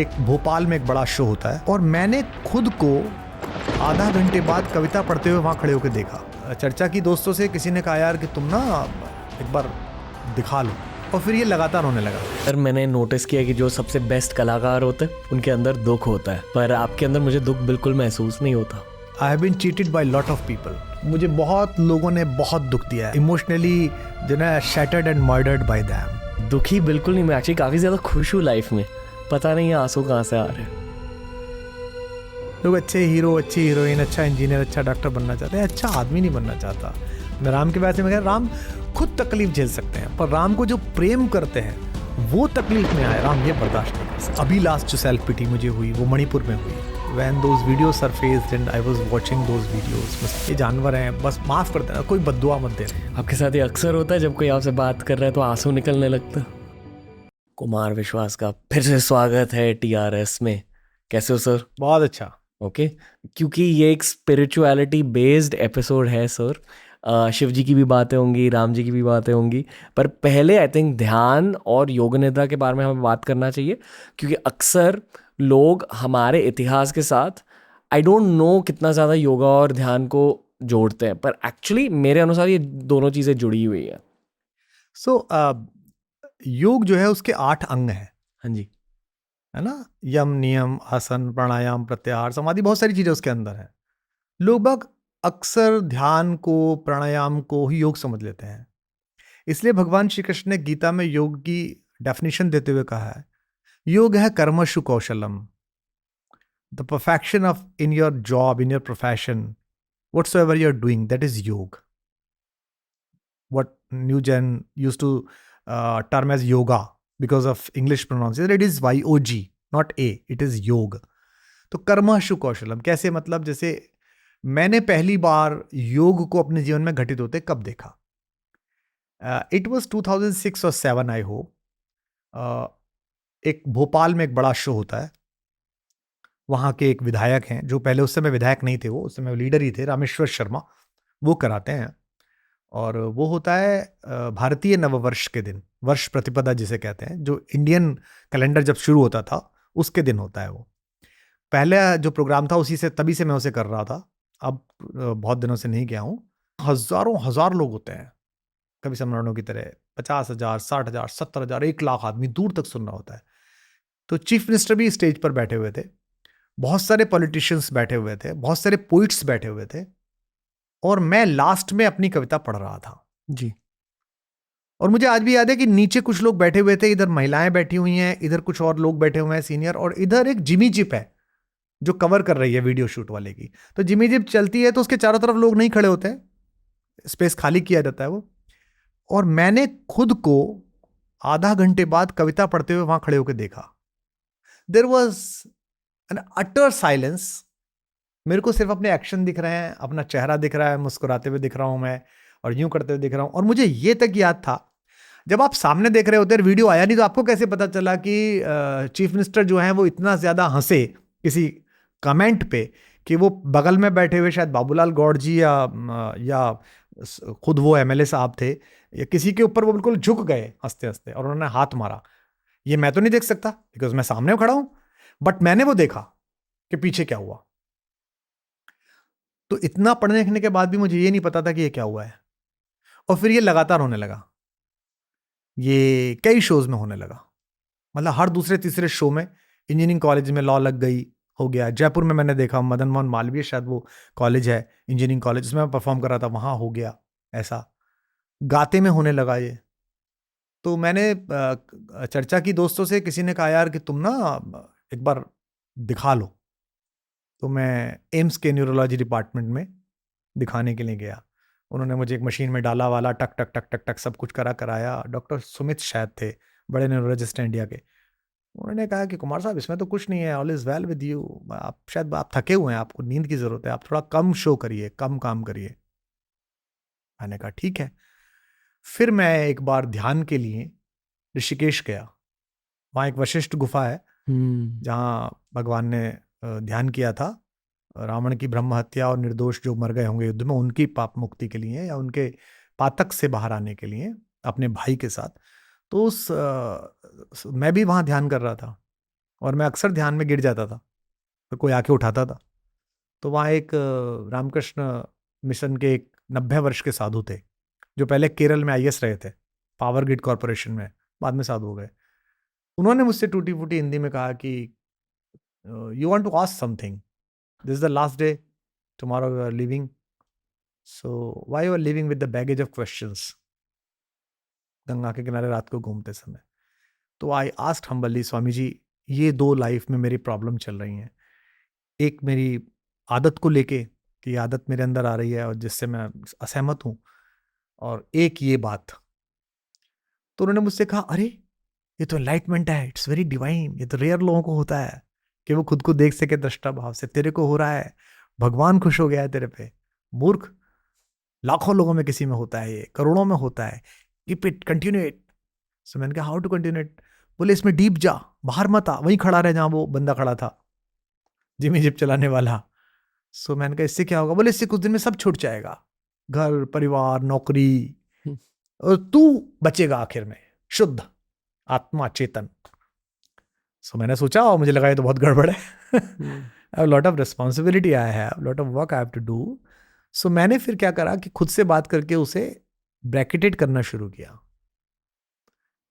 एक भोपाल में एक बड़ा शो होता है और मैंने खुद को आधा घंटे बाद कविता पढ़ते हुए वहाँ खड़े होकर देखा। चर्चा की दोस्तों से, किसी ने कहा यार कि तुम ना एक बार दिखा लो, और फिर ये लगातार होने लगा। सर मैंने नोटिस किया कि जो सबसे बेस्ट कलाकार होते हैं उनके अंदर दुख होता है, पर आपके अंदर मुझे दुख बिल्कुल महसूस नहीं होता। I have been cheated by lot of people. मुझे बहुत लोगों ने बहुत दुख दिया है, इमोशनली जो है shattered and murdered bye them. दुखी बिल्कुल नहीं, मैं एक्चुअली काफ़ी ज़्यादा खुश हूँ लाइफ में, पता नहीं आंसू कहाँ से आ रहे हैं। लोग अच्छे हीरो, अच्छी हीरोइन, अच्छा इंजीनियर, अच्छा डॉक्टर बनना चाहते हैं, अच्छा आदमी नहीं बनना चाहता। मैं राम के वैसे में कह, राम खुद तकलीफ झेल सकते हैं, पर राम को जो प्रेम करते हैं वो तकलीफ में आए, राम ये बर्दाश्त नहीं कर सकते। अभी लास्ट जो सेल्फ पिटी मुझे हुई वो मणिपुर में हुई। When those videos surfaced and I was watching those videos, बस ये जानवर हैं, बस माफ़ कर देना, कोई बद्दुआ मत देना। आपके साथ ये अक्सर होता है जब कोई आपसे बात कर रहा है तो आंसू निकलने लगता। कुमार विश्वास का फिर से स्वागत है TRS में। कैसे हो सर? बहुत अच्छा। ओके क्योंकि ये एक स्पिरिचुअलिटी बेस्ड एपिसोड है सर। शिव जी की भी बातें होंगी, राम जी की भी बातें होंगी, पर पहले आई थिंक ध्यान और योग निद्रा के बारे में हमें बात करना चाहिए, क्योंकि अक्सर लोग हमारे इतिहास के साथ आई डोंट नो कितना ज़्यादा योगा और ध्यान को जोड़ते हैं, पर एक्चुअली मेरे अनुसार ये दोनों चीज़ें जुड़ी हुई हैं। सो योग जो है उसके 8 अंग हैं। हाँ जी, है ना, यम, नियम, आसन, प्राणायाम, प्रत्याहार, समाधि, बहुत सारी चीज़ें उसके अंदर हैं। लोग बाग अक्सर ध्यान को, प्राणायाम को ही योग समझ लेते हैं। इसलिए भगवान श्री कृष्ण ने गीता में योग की डेफिनेशन देते हुए कहा है, योग है कर्मशु कौशलम, the perfection of in your job, in your profession, whatsoever you're doing, that is yog. What New Gen used to term as yoga because of English pronunciation, it is YOG, not A, it is योग। तो कर्मशु कौशलम कैसे, मतलब जैसे मैंने पहली बार योग को अपने जीवन में घटित होते कब देखा? इट वॉज 2006 और 7 आई होप। एक भोपाल में एक बड़ा शो होता है, वहाँ के एक विधायक हैं जो पहले उस समय विधायक नहीं थे, वो उस समय लीडर ही थे, रामेश्वर शर्मा, वो कराते हैं। और वो होता है भारतीय नववर्ष के दिन, वर्ष प्रतिपदा जिसे कहते हैं, जो इंडियन कैलेंडर जब शुरू होता था उसके दिन होता है वो। पहले जो प्रोग्राम था उसी से, तभी से मैं उसे कर रहा था, अब बहुत दिनों से नहीं गया हूँ। हज़ारों हज़ार लोग होते हैं, कभी सम्राटों की तरह 50,000, 60,000, 70,000, 1 लाख आदमी दूर तक सुन रहा होता है। तो चीफ मिनिस्टर भी स्टेज पर बैठे हुए थे, बहुत सारे पॉलिटिशियंस बैठे हुए थे, बहुत सारे पोइट्स बैठे हुए थे, और मैं लास्ट में अपनी कविता पढ़ रहा था जी। और मुझे आज भी याद है कि नीचे कुछ लोग बैठे हुए थे, इधर महिलाएं बैठी हुई हैं, इधर कुछ और लोग बैठे हुए हैं सीनियर, और इधर एक जिमी जिप है जो कवर कर रही है वीडियो शूट वाले की। तो जिमी जिप चलती है तो उसके चारों तरफ लोग नहीं खड़े होते हैं, स्पेस खाली किया जाता है वो। और मैंने खुद को आधा घंटे बाद कविता पढ़ते हुए वहां खड़े होकर देखा। There was an utter silence. मेरे को सिर्फ अपने एक्शन दिख रहे हैं, अपना चेहरा दिख रहा है, मुस्कुराते हुए दिख रहा हूं मैं, और यूं करते हुए दिख रहा हूं। और मुझे ये तक याद था, जब आप सामने देख रहे होते हैं, वीडियो आया नहीं, तो आपको कैसे पता चला कि चीफ मिनिस्टर जो हैं वो इतना ज्यादा हंसे किसी कमेंट पे कि वो बगल में बैठे हुए शायद बाबूलाल गौड़ जी या खुद वो MLA साहब थे, या किसी के ऊपर वो बिल्कुल झुक गए हंसते हंसते और उन्होंने हाथ मारा। ये मैं तो नहीं देख सकता बिकॉज मैं सामने खड़ा हूं, बट मैंने वो देखा कि पीछे क्या हुआ। तो इतना पढ़ने लिखने के बाद भी मुझे ये नहीं पता था कि ये क्या हुआ है, और फिर ये लगातार होने लगा। ये कई शोज में होने लगा, मतलब हर दूसरे तीसरे शो में। इंजीनियरिंग कॉलेज में लॉ लग गई, हो गया। जयपुर में मैंने देखा, मदन मोहन मालवीय शायद वो कॉलेज है, इंजीनियरिंग कॉलेज, उसमें मैं परफॉर्म कर रहा था, वहाँ हो गया ऐसा। गाते में होने लगा ये। तो मैंने चर्चा की दोस्तों से, किसी ने कहा यार कि तुम ना एक बार दिखा लो। तो मैं एम्स के न्यूरोलॉजी डिपार्टमेंट में दिखाने के लिए गया। उन्होंने मुझे एक मशीन में डाला वाला, टक टक टक टक टक सब कुछ कराया। डॉक्टर सुमित शायद थे, बड़े न्यूरोलॉजिस्ट हैं इंडिया के। उन्होंने कहा कि कुमार साहब इसमें तो कुछ नहीं है, all is well with you, आप शायद आप थके हुए हैं, आपको नींद की ज़रूरत है, आप थोड़ा कम शो करिए, कम काम करिए। मैंने कहा ठीक है। फिर मैं एक बार ध्यान के लिए ऋषिकेश गया। वहाँ एक वशिष्ठ गुफा है जहाँ भगवान ने ध्यान किया था रावण की ब्रह्म हत्या और निर्दोष जो मर गए होंगे युद्ध में, उनकी पाप मुक्ति के लिए, या उनके पातक से बाहर आने के लिए अपने भाई के साथ। तो मैं भी वहाँ ध्यान कर रहा था। और मैं अक्सर ध्यान में गिर जाता था, तो कोई आके उठाता था। तो वहाँ एक रामकृष्ण मिशन के एक 90 वर्ष के साधु थे, जो पहले केरल में आईएएस रहे थे, पावर ग्रिड कॉरपोरेशन में, बाद में साधु हो गए। उन्होंने मुझसे टूटी फूटी हिंदी में कहा कि you want to ask something, this is the last day, tomorrow you are living, so why you are living with the baggage of questions, Ganga के किनारे रात को घूमते समय। तो I asked humbly, Swami ji ये 2 लाइफ में मेरी प्रॉब्लम चल रही हैं, एक मेरी आदत को लेके कि आदत मेरे अंदर आ रही है और जिससे मैं असहमत हूँ, और एक ये बात। तो उन्होंने मुझसे कहा, अरे ये तो एनलाइटमेंट है, इट्स वेरी डिवाइन, ये तो रेयर लोगों को होता है कि वो खुद को देख सके दृष्टा भाव से, तेरे को हो रहा है, भगवान खुश हो गया है तेरे पे, मूर्ख, लाखों लोगों में किसी में होता है, ये करोड़ों में होता है, कीप इट, कंटिन्यू इट। सो मैंने कहा हाउ टू कंटिन्यू इट? बोले इसमें डीप जा, बाहर मत आ, वहीं खड़ा रहे जहां वो बंदा खड़ा था, जिमी जिप चलाने वाला। सो मैंने कहा इससे क्या होगा? बोले इससे कुछ दिन में सब छूट जाएगा, घर परिवार नौकरी, और तू बचेगा आखिर में, शुद्ध आत्मा चेतन। सो मैंने सोचा, और मुझे लगा ये तो बहुत गड़बड़ है। I have lot of responsibility, I have lot of work I have to do. So मैंने फिर क्या करा कि खुद से बात करके उसे ब्रैकेटेड करना शुरू किया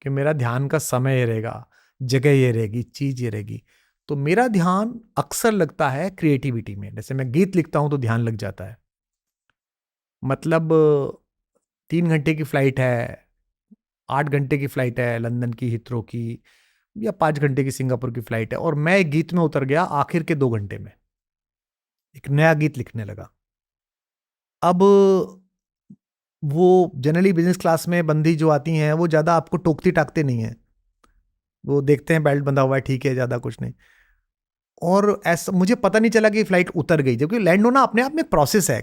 कि मेरा ध्यान का समय ये रहेगा, जगह ये रहेगी, चीज ये रहेगी। तो मेरा ध्यान अक्सर लगता है क्रिएटिविटी में, जैसे मैं गीत लिखता हूं तो ध्यान लग जाता है। मतलब 3 घंटे की फ्लाइट है, 8 घंटे की फ्लाइट है लंदन की हिथ्रो की, या 5 घंटे की सिंगापुर की फ्लाइट है, और मैं एक गीत में उतर गया आखिर के 2 घंटे में, एक नया गीत लिखने लगा। अब वो जनरली बिजनेस क्लास में बंदी जो आती हैं वो ज्यादा आपको टोकती टाकते नहीं है, वो देखते हैं बेल्ट बंधा हुआ है, ठीक है, ज्यादा कुछ नहीं। और ऐसा मुझे पता नहीं चला कि फ्लाइट उतर गई, जबकि लैंड होना अपने आप में प्रोसेस है।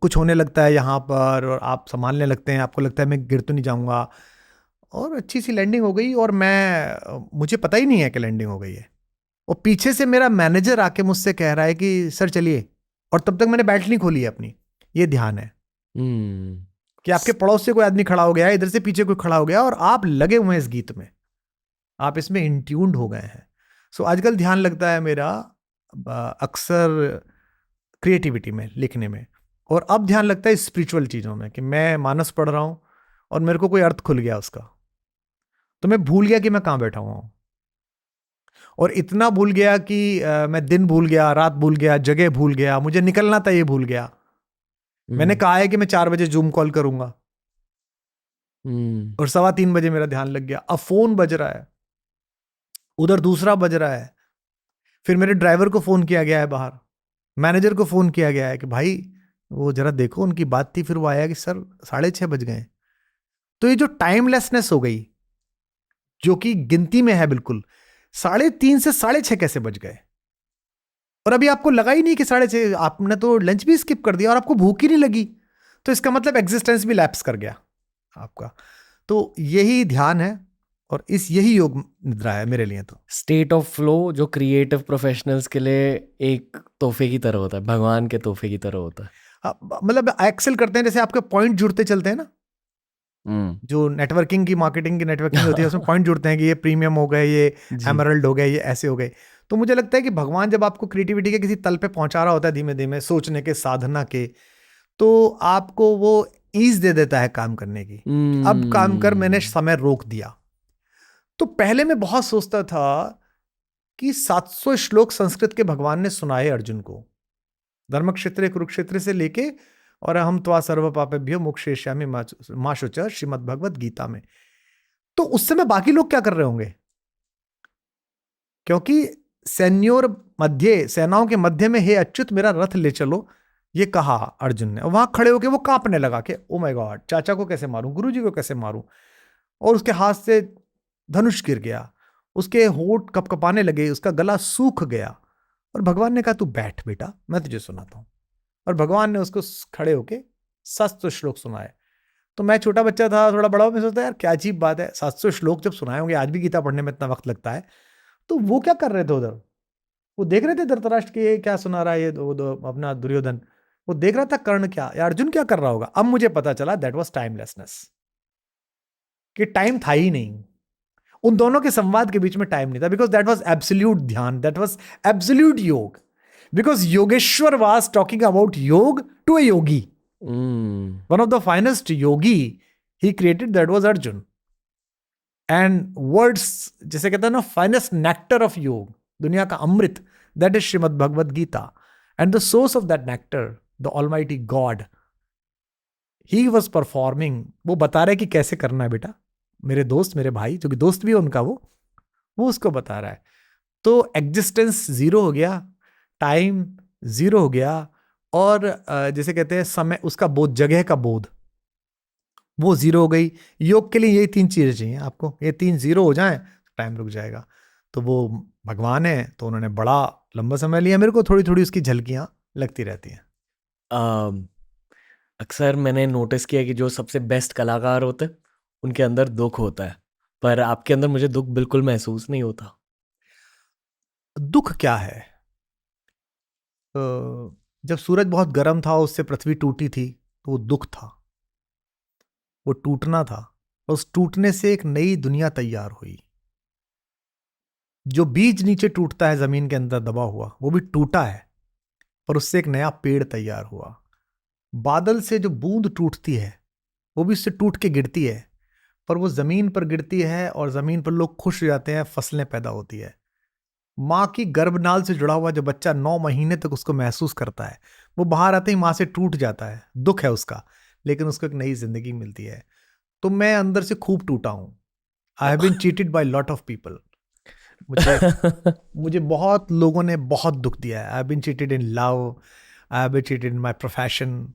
कुछ होने लगता है यहाँ पर और आप संभालने लगते हैं, आपको लगता है मैं गिर तो नहीं जाऊंगा, और अच्छी सी लैंडिंग हो गई, और मुझे पता ही नहीं है कि लैंडिंग हो गई है। और पीछे से मेरा मैनेजर आके मुझसे कह रहा है कि सर चलिए, और तब तक मैंने बैल्ट नहीं खोली है अपनी। ये ध्यान है कि आपके पड़ोस से कोई आदमी खड़ा हो गया है, इधर से पीछे कोई खड़ा हो गया, और आप लगे हुए हैं इस गीत में, आप इसमें इंट्यून्ड हो गए हैं। सो आजकल ध्यान लगता है मेरा अक्सर क्रिएटिविटी में, लिखने में, और अब ध्यान लगता है स्पिरिचुअल चीज़ों में, कि मैं मानस पढ़ रहा हूँ और मेरे को कोई अर्थ खुल गया उसका, तो मैं भूल गया कि मैं कहाँ बैठा हुआ हूँ, और इतना भूल गया कि मैं दिन भूल गया, रात भूल गया, जगह भूल गया, मुझे निकलना था ये भूल गया। मैंने कहा है कि मैं 4 बजे जूम कॉल करूंगा, और 3:15 मेरा ध्यान लग गया। अब फोन बज रहा है, उधर दूसरा बज रहा है, फिर मेरे ड्राइवर को फोन किया गया है बाहर, मैनेजर को फोन किया गया है कि भाई वो जरा देखो, उनकी बात थी, फिर वो आया कि सर 6:30 बज गए। तो ये जो टाइमलेसनेस हो गई, जो कि गिनती में है बिल्कुल, 3:30 से 6:30 कैसे बज गए, और अभी आपको लगा ही नहीं कि 6:30, आपने तो लंच भी स्किप कर दिया और आपको भूख ही नहीं लगी, तो इसका मतलब एग्जिस्टेंस भी लैप्स कर गया आपका। तो यही ध्यान है, और यही योग निद्रा है मेरे लिए। तो स्टेट ऑफ फ्लो जो क्रिएटिव प्रोफेशनल्स के लिए एक तोहफे की तरह होता है, भगवान के तोहफे की तरह होता है। मतलब एक्सेल करते हैं, जैसे आपके पॉइंट जुड़ते चलते हैं ना, जो नेटवर्किंग की, मार्केटिंग की नेटवर्किंग होती है, उसमें पॉइंट जुड़ते हैं कि ये प्रीमियम हो गए, ये एमरल्ड हो गए, ये ऐसे हो गए। तो मुझे लगता है कि भगवान जब आपको क्रिएटिविटी के किसी तल पे पहुंचा रहा होता है, धीमे धीमे सोचने के, साधना के, तो आपको वो ईज दे देता है काम करने की। अब काम कर, मैंने समय रोक दिया। तो पहले मैं बहुत सोचता था कि 700 श्लोक संस्कृत के भगवान ने सुनाए अर्जुन को, धर्म क्षेत्र कुरुक्षेत्र से लेके, और हम त्वा सर्व पापेभ्यो मोक्षयिष्यामि मा शुचः श्रीमद् भगवत गीता में। तो उस समय बाकी लोग क्या कर रहे होंगे, क्योंकि सैन्योर मध्य, सेनाओं के मध्य में, हे अच्युत मेरा रथ ले चलो, ये कहा अर्जुन ने। वहां खड़े होके वो कांपने लगा कि ओ माय गॉड, चाचा को कैसे मारूं, गुरुजी को कैसे मारूं, और उसके हाथ से धनुष गिर गया, उसके होंठ कपकपाने लगे, उसका गला सूख गया, और भगवान ने कहा तू बैठ बेटा, मैं तुझे सुनाता हूं। और भगवान ने उसको खड़े होके 700 श्लोक सुनाए। तो मैं छोटा बच्चा था, थोड़ा बड़ा हो, मैं सोचता यार क्या अजीब बात है, 700 श्लोक जब सुनाए होंगे, आज भी गीता पढ़ने में इतना वक्त लगता है, तो वो क्या कर रहे थे उधर, वो देख रहे थे धृतराष्ट्र के क्या सुना रहा है ये अपना दुर्योधन, वो देख रहा था कर्ण क्या, या अर्जुन क्या कर रहा होगा। अब मुझे पता चला दैट वाज टाइमलेसनेस, कि टाइम था ही नहीं, उन दोनों के संवाद के बीच में टाइम नहीं था, because that was absolute dhyan, that was absolute yog, because Yogeshwar was talking about yog to a yogi. One of the finest yogi he created, that was Arjun. And words, जैसे कहते हैं ना, फाइनेस्ट नेक्टर ऑफ योग, दुनिया का अमृत, that is Shrimad Bhagavad Gita. And the source of that nectar, the almighty God, he was performing. वो बता रहे कि कैसे करना है बेटा, मेरे दोस्त, मेरे भाई, जो कि दोस्त भी है उनका, वो उसको बता रहा है. तो एग्जिस्टेंस जीरो हो गया, टाइम जीरो हो गया, और जैसे कहते हैं समय, उसका बोध, जगह का बोध, वो जीरो हो गई. योग के लिए यही 3 चीजें चाहिए आपको, ये 3 जीरो हो जाएं, टाइम रुक जाएगा. तो वो भगवान है, तो उन्होंने बड़ा लंबा समय लिया. मेरे को थोड़ी थोड़ी उसकी झलकियां लगती रहती हैं. अक्सर मैंने नोटिस किया कि जो सबसे बेस्ट कलाकार होते हैं उनके अंदर दुख होता है, पर आपके अंदर मुझे दुख बिल्कुल महसूस नहीं होता. दुख क्या है? जब सूरज बहुत गर्म था, उससे पृथ्वी टूटी थी, तो वो दुख था, वो टूटना था. और उस टूटने से एक नई दुनिया तैयार हुई. जो बीज नीचे टूटता है जमीन के अंदर दबा हुआ, वो भी टूटा है, पर उससे एक नया पेड़ तैयार हुआ. बादल से जो बूंद टूटती है, वो भी उससे टूट के गिरती है, पर वो जमीन पर गिरती है, और जमीन पर लोग खुश हो जाते हैं, फसलें पैदा होती है. माँ की गर्भनाल से जुड़ा हुआ जो बच्चा 9 महीने तक उसको महसूस करता है, वो बाहर आते ही माँ से टूट जाता है, दुख है उसका, लेकिन उसको एक नई जिंदगी मिलती है. तो मैं अंदर से खूब टूटा हूं. I have been cheated by lot of people. मुझे बहुत लोगों ने बहुत दुख दिया है. I have been cheated in love, I have been cheated in my profession.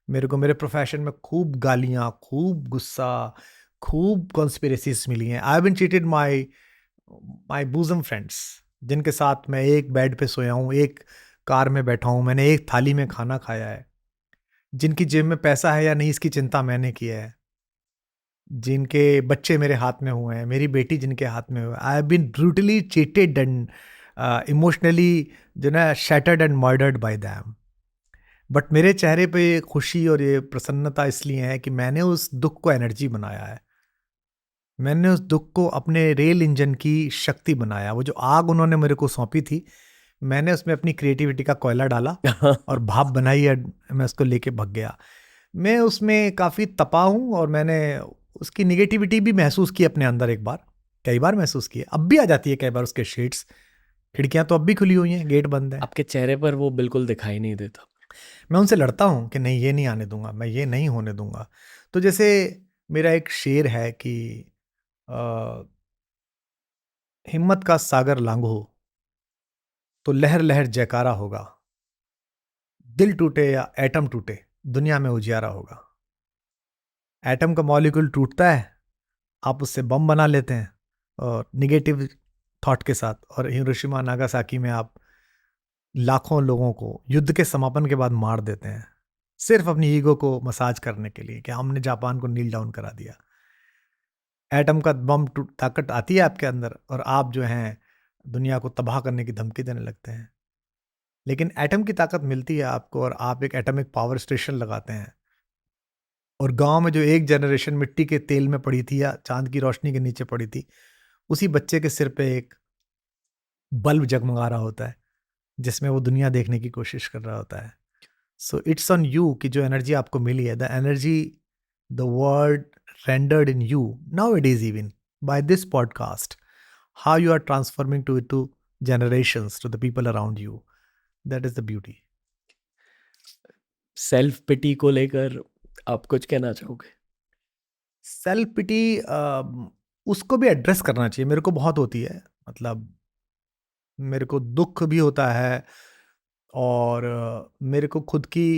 मेरे को मेरे प्रोफेशन में खूब गालियां, खूब गुस्सा, खूब कॉन्स्पिरेसीज मिली हैं. I have been cheated my bosom friends, जिनके साथ मैं एक बेड पे सोया हूँ, एक कार में बैठा हूँ, मैंने एक थाली में खाना खाया है, जिनकी जेब में पैसा है या नहीं इसकी चिंता मैंने की है, जिनके बच्चे मेरे हाथ में हुए हैं, मेरी बेटी जिनके हाथ में हुआ है. I have been brutally cheated and emotionally जो ना shattered and murdered by them. But मेरे चेहरे पे ये खुशी और ये प्रसन्नता इसलिए है कि मैंने उस दुख को एनर्जी बनाया है. मैंने उस दुख को अपने रेल इंजन की शक्ति बनाया. वो जो आग उन्होंने मेरे को सौंपी थी, मैंने उसमें अपनी क्रिएटिविटी का कोयला डाला और भाप बनाई, और मैं उसको लेके भग गया. मैं उसमें काफ़ी तपा हूँ, और मैंने उसकी निगेटिविटी भी महसूस की अपने अंदर, एक बार, कई बार महसूस की है. अब भी आ जाती है कई बार उसके शेड्स. खिड़कियाँ तो अब भी खुली हुई हैं, गेट बंद है. आपके चेहरे पर वो बिल्कुल दिखाई नहीं देता. मैं उनसे लड़ता हूँ कि नहीं, ये नहीं आने दूंगा, मैं ये नहीं होने दूंगा. तो जैसे मेरा एक शेर है कि हिम्मत का सागर लांघो तो लहर लहर जयकारा होगा, दिल टूटे या एटम टूटे, दुनिया में उजियारा होगा. एटम का मॉलिक्यूल टूटता है, आप उससे बम बना लेते हैं और निगेटिव थॉट के साथ, और हिरोशिमा नागासाकी में आप लाखों लोगों को युद्ध के समापन के बाद मार देते हैं, सिर्फ अपनी ईगो को मसाज करने के लिए कि हमने जापान को नील डाउन करा दिया. एटम का बम ताकत आती है आपके अंदर, और आप जो हैं दुनिया को तबाह करने की धमकी देने लगते हैं. लेकिन एटम की ताकत मिलती है आपको, और आप एक एटॉमिक पावर स्टेशन लगाते हैं, और गांव में जो एक जनरेशन मिट्टी के तेल में पड़ी थी या चांद की रोशनी के नीचे पड़ी थी, उसी बच्चे के सिर पे एक बल्ब जगमगा रहा होता है, जिसमें वो दुनिया देखने की कोशिश कर रहा होता है. सो इट्स ऑन यू कि जो एनर्जी आपको मिली है, the energy the world rendered in you nowadays, even by this podcast, how you are transforming to generations, to the people around you. That is the beauty. Self pity को लेकर आप कुछ कहना चाहोगे? सेल्फ पिटी उसको भी एड्रेस करना चाहिए. मेरे को बहुत होती है, मतलब मेरे को दुख भी होता है, और मेरे को खुद की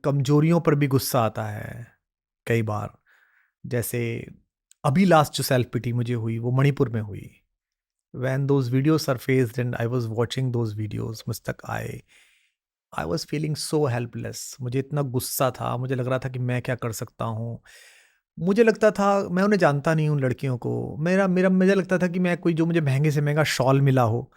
कमजोरियों पर भी गुस्सा आता है कई बार. जैसे अभी लास्ट जो सेल्फ पिटी मुझे हुई, वो मणिपुर में हुई. When those videos surfaced and I was watching those videos, मुझ तक आए, I was feeling so helpless. मुझे इतना गुस्सा था, मुझे लग रहा था कि मैं क्या कर सकता हूँ. मुझे लगता था, मैं उन्हें जानता नहीं हूँ लड़कियों को, मुझे लगता था कि मैं कोई, जो मुझे महंगे से महंगा शॉल मिला हो.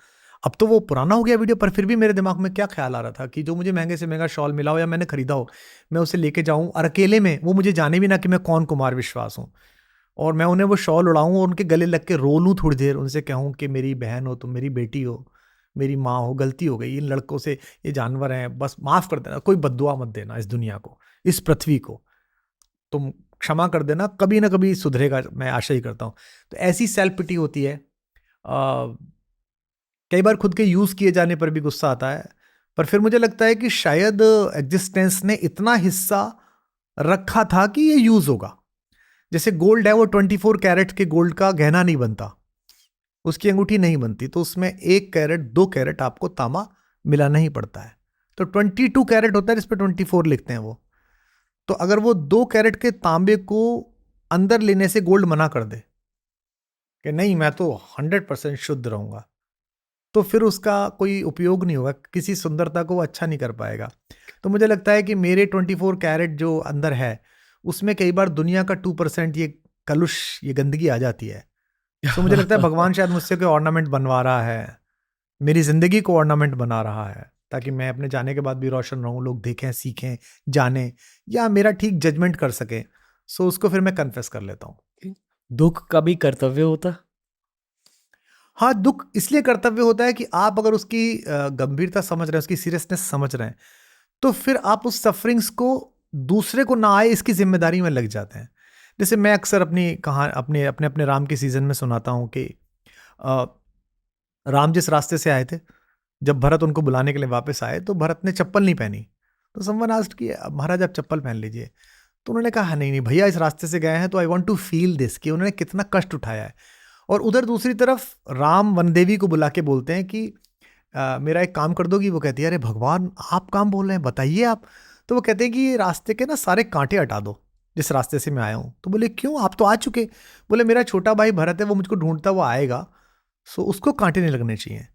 अब तो वो पुराना हो गया वीडियो, पर फिर भी मेरे दिमाग में क्या ख्याल आ रहा था कि जो मुझे महंगे से महंगा शॉल मिला हो या मैंने खरीदा हो, मैं उसे लेके जाऊं, और अकेले में, वो मुझे जाने भी ना कि मैं कौन कुमार विश्वास हूं, और मैं उन्हें वो शॉल उड़ाऊँ और उनके गले लग के रो लूँ थोड़ी देर, उनसे कहूँ कि मेरी बहन हो तुम, मेरी बेटी हो, मेरी माँ हो, गलती हो गई, इन लड़कों से, ये जानवर हैं, बस माफ़ कर देना, कोई बद्दुआ मत देना इस दुनिया को, इस पृथ्वी को, तुम क्षमा कर देना, कभी ना कभी सुधरेगा, मैं आशा ही करता हूँ। तो ऐसी सेल्फ पिटी होती है। कई बार खुद के यूज़ किए जाने पर भी गुस्सा आता है, पर फिर मुझे लगता है कि शायद एग्जिस्टेंस ने इतना हिस्सा रखा था कि ये यूज़ होगा। जैसे गोल्ड है, वो 24 कैरेट के गोल्ड का गहना नहीं बनता, उसकी अंगूठी नहीं बनती, तो उसमें 1 कैरेट 2 कैरेट आपको तांबा मिलाना ही पड़ता है। तो 22 कैरेट होता है जिस पे 24 लिखते हैं वो। तो अगर वो 2 कैरेट के तांबे को अंदर लेने से गोल्ड मना कर दे कि नहीं मैं तो 100% शुद्ध रहूंगा, तो फिर उसका कोई उपयोग नहीं होगा, किसी सुंदरता को वो अच्छा नहीं कर पाएगा। तो मुझे लगता है कि मेरे 24 कैरेट जो अंदर है, उसमें कई बार दुनिया का 2% ये कलुष, ये गंदगी आ जाती है। सो मुझे लगता है भगवान शायद मुझसे कोई ऑर्नामेंट बनवा रहा है, मेरी ज़िंदगी को ऑर्नामेंट बना रहा है, ताकि मैं अपने जाने के बाद भी रोशन रहूँ, लोग देखें, सीखें, जानें, या मेरा ठीक जजमेंट कर सकें। सो उसको फिर मैं कन्फेस कर लेता हूँ। दुख का भी कर्तव्य होता? हाँ, दुख इसलिए कर्तव्य होता है कि आप अगर उसकी गंभीरता समझ रहे हैं, उसकी सीरियसनेस समझ रहे हैं, तो फिर आप उस सफरिंग्स को दूसरे को ना आए इसकी ज़िम्मेदारी में लग जाते हैं। जैसे मैं अक्सर अपने राम के सीज़न में सुनाता हूँ कि अ, राम जिस रास्ते से आए थे, जब भरत उनको बुलाने के लिए वापस आए, तो भरत ने चप्पल नहीं पहनी। तो समवन आस्क्ड कि महाराज आप चप्पल पहन लीजिए। तो उन्होंने कहा नहीं, नहीं भैया, इस रास्ते से गए हैं तो I want to feel this, कि उन्होंने कितना कष्ट उठाया है। और उधर दूसरी तरफ राम वनदेवी को बुला के बोलते हैं कि मेरा एक काम कर दोगी? वो कहती है अरे भगवान आप काम बोल रहे हैं, बताइए आप। तो वो कहते हैं कि ये रास्ते के ना सारे कांटे हटा दो जिस रास्ते से मैं आया हूँ। तो बोले क्यों, आप तो आ चुके? बोले मेरा छोटा भाई भरत है, वो मुझको ढूंढता हुआ आएगा, सो उसको कांटे नहीं लगने चाहिए।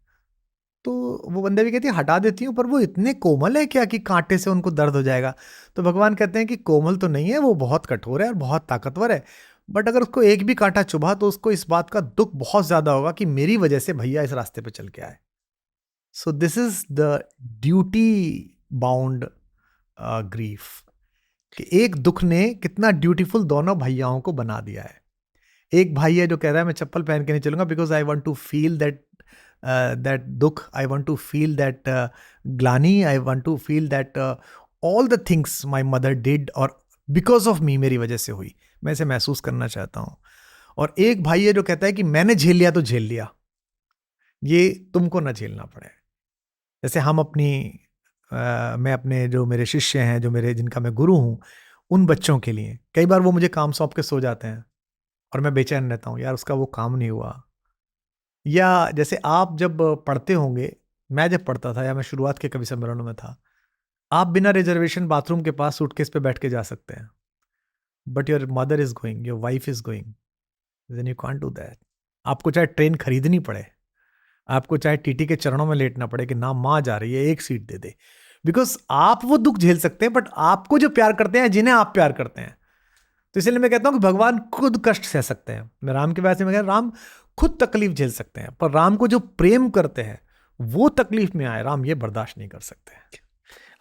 तो वो बंदे भी कहती है हटा देती हूँ, पर वो इतने कोमल है क्या कि कांटे से उनको दर्द हो जाएगा? तो भगवान कहते हैं कि कोमल तो नहीं है, वो बहुत कठोर है और बहुत ताकतवर है, बट अगर उसको एक भी कांटा चुभा तो उसको इस बात का दुख बहुत ज्यादा होगा कि मेरी वजह से भैया इस रास्ते पे चल के आए। So this is the duty bound grief, कि एक दुख ने कितना ड्यूटीफुल दोनों भैयाओं को बना दिया है। एक भाई है जो कह रहा है मैं चप्पल पहन के नहीं चलूंगा because I want to feel that that dukh, I want to feel that glani, I want to feel that all the things my mother did और बिकॉज ऑफ मी, मेरी वजह से हुई, मैं इसे महसूस करना चाहता हूँ। और एक भाई है जो कहता है कि मैंने झेल लिया तो झेल लिया, ये तुमको ना झेलना पड़े। जैसे हम मैं अपने जो मेरे शिष्य हैं, जो मेरे जिनका मैं गुरु हूँ, उन बच्चों के लिए कई बार वो मुझे काम सौंप के सो जाते हैं और मैं बेचैन रहता हूँ, यार उसका वो काम नहीं हुआ। या जैसे आप जब पढ़ते होंगे, मैं जब पढ़ता था या मैं शुरुआत के कवि सम्मेलनों में था, आप बिना रिजर्वेशन बाथरूम के पास सूटकेस पे बैठ के जा सकते हैं, but your mother is going, your wife is going, then you can't do that. आपको चाहे ट्रेन खरीदनी पड़े, आपको चाहे टीटी के चरणों में लेटना पड़े कि ना माँ जा रही है, एक सीट दे दे, बिकॉज आप वो दुख झेल सकते हैं, बट आपको जो प्यार करते हैं, जिन्हें आप प्यार करते हैं। तो इसलिए मैं कहता हूं कि भगवान खुद कष्ट सह सकते हैं। मैं राम के वजह से मैं कह राम खुद तकलीफ झेल सकते हैं, पर राम को जो प्रेम करते हैं वो तकलीफ में आए, राम ये बर्दाश्त नहीं कर सकते।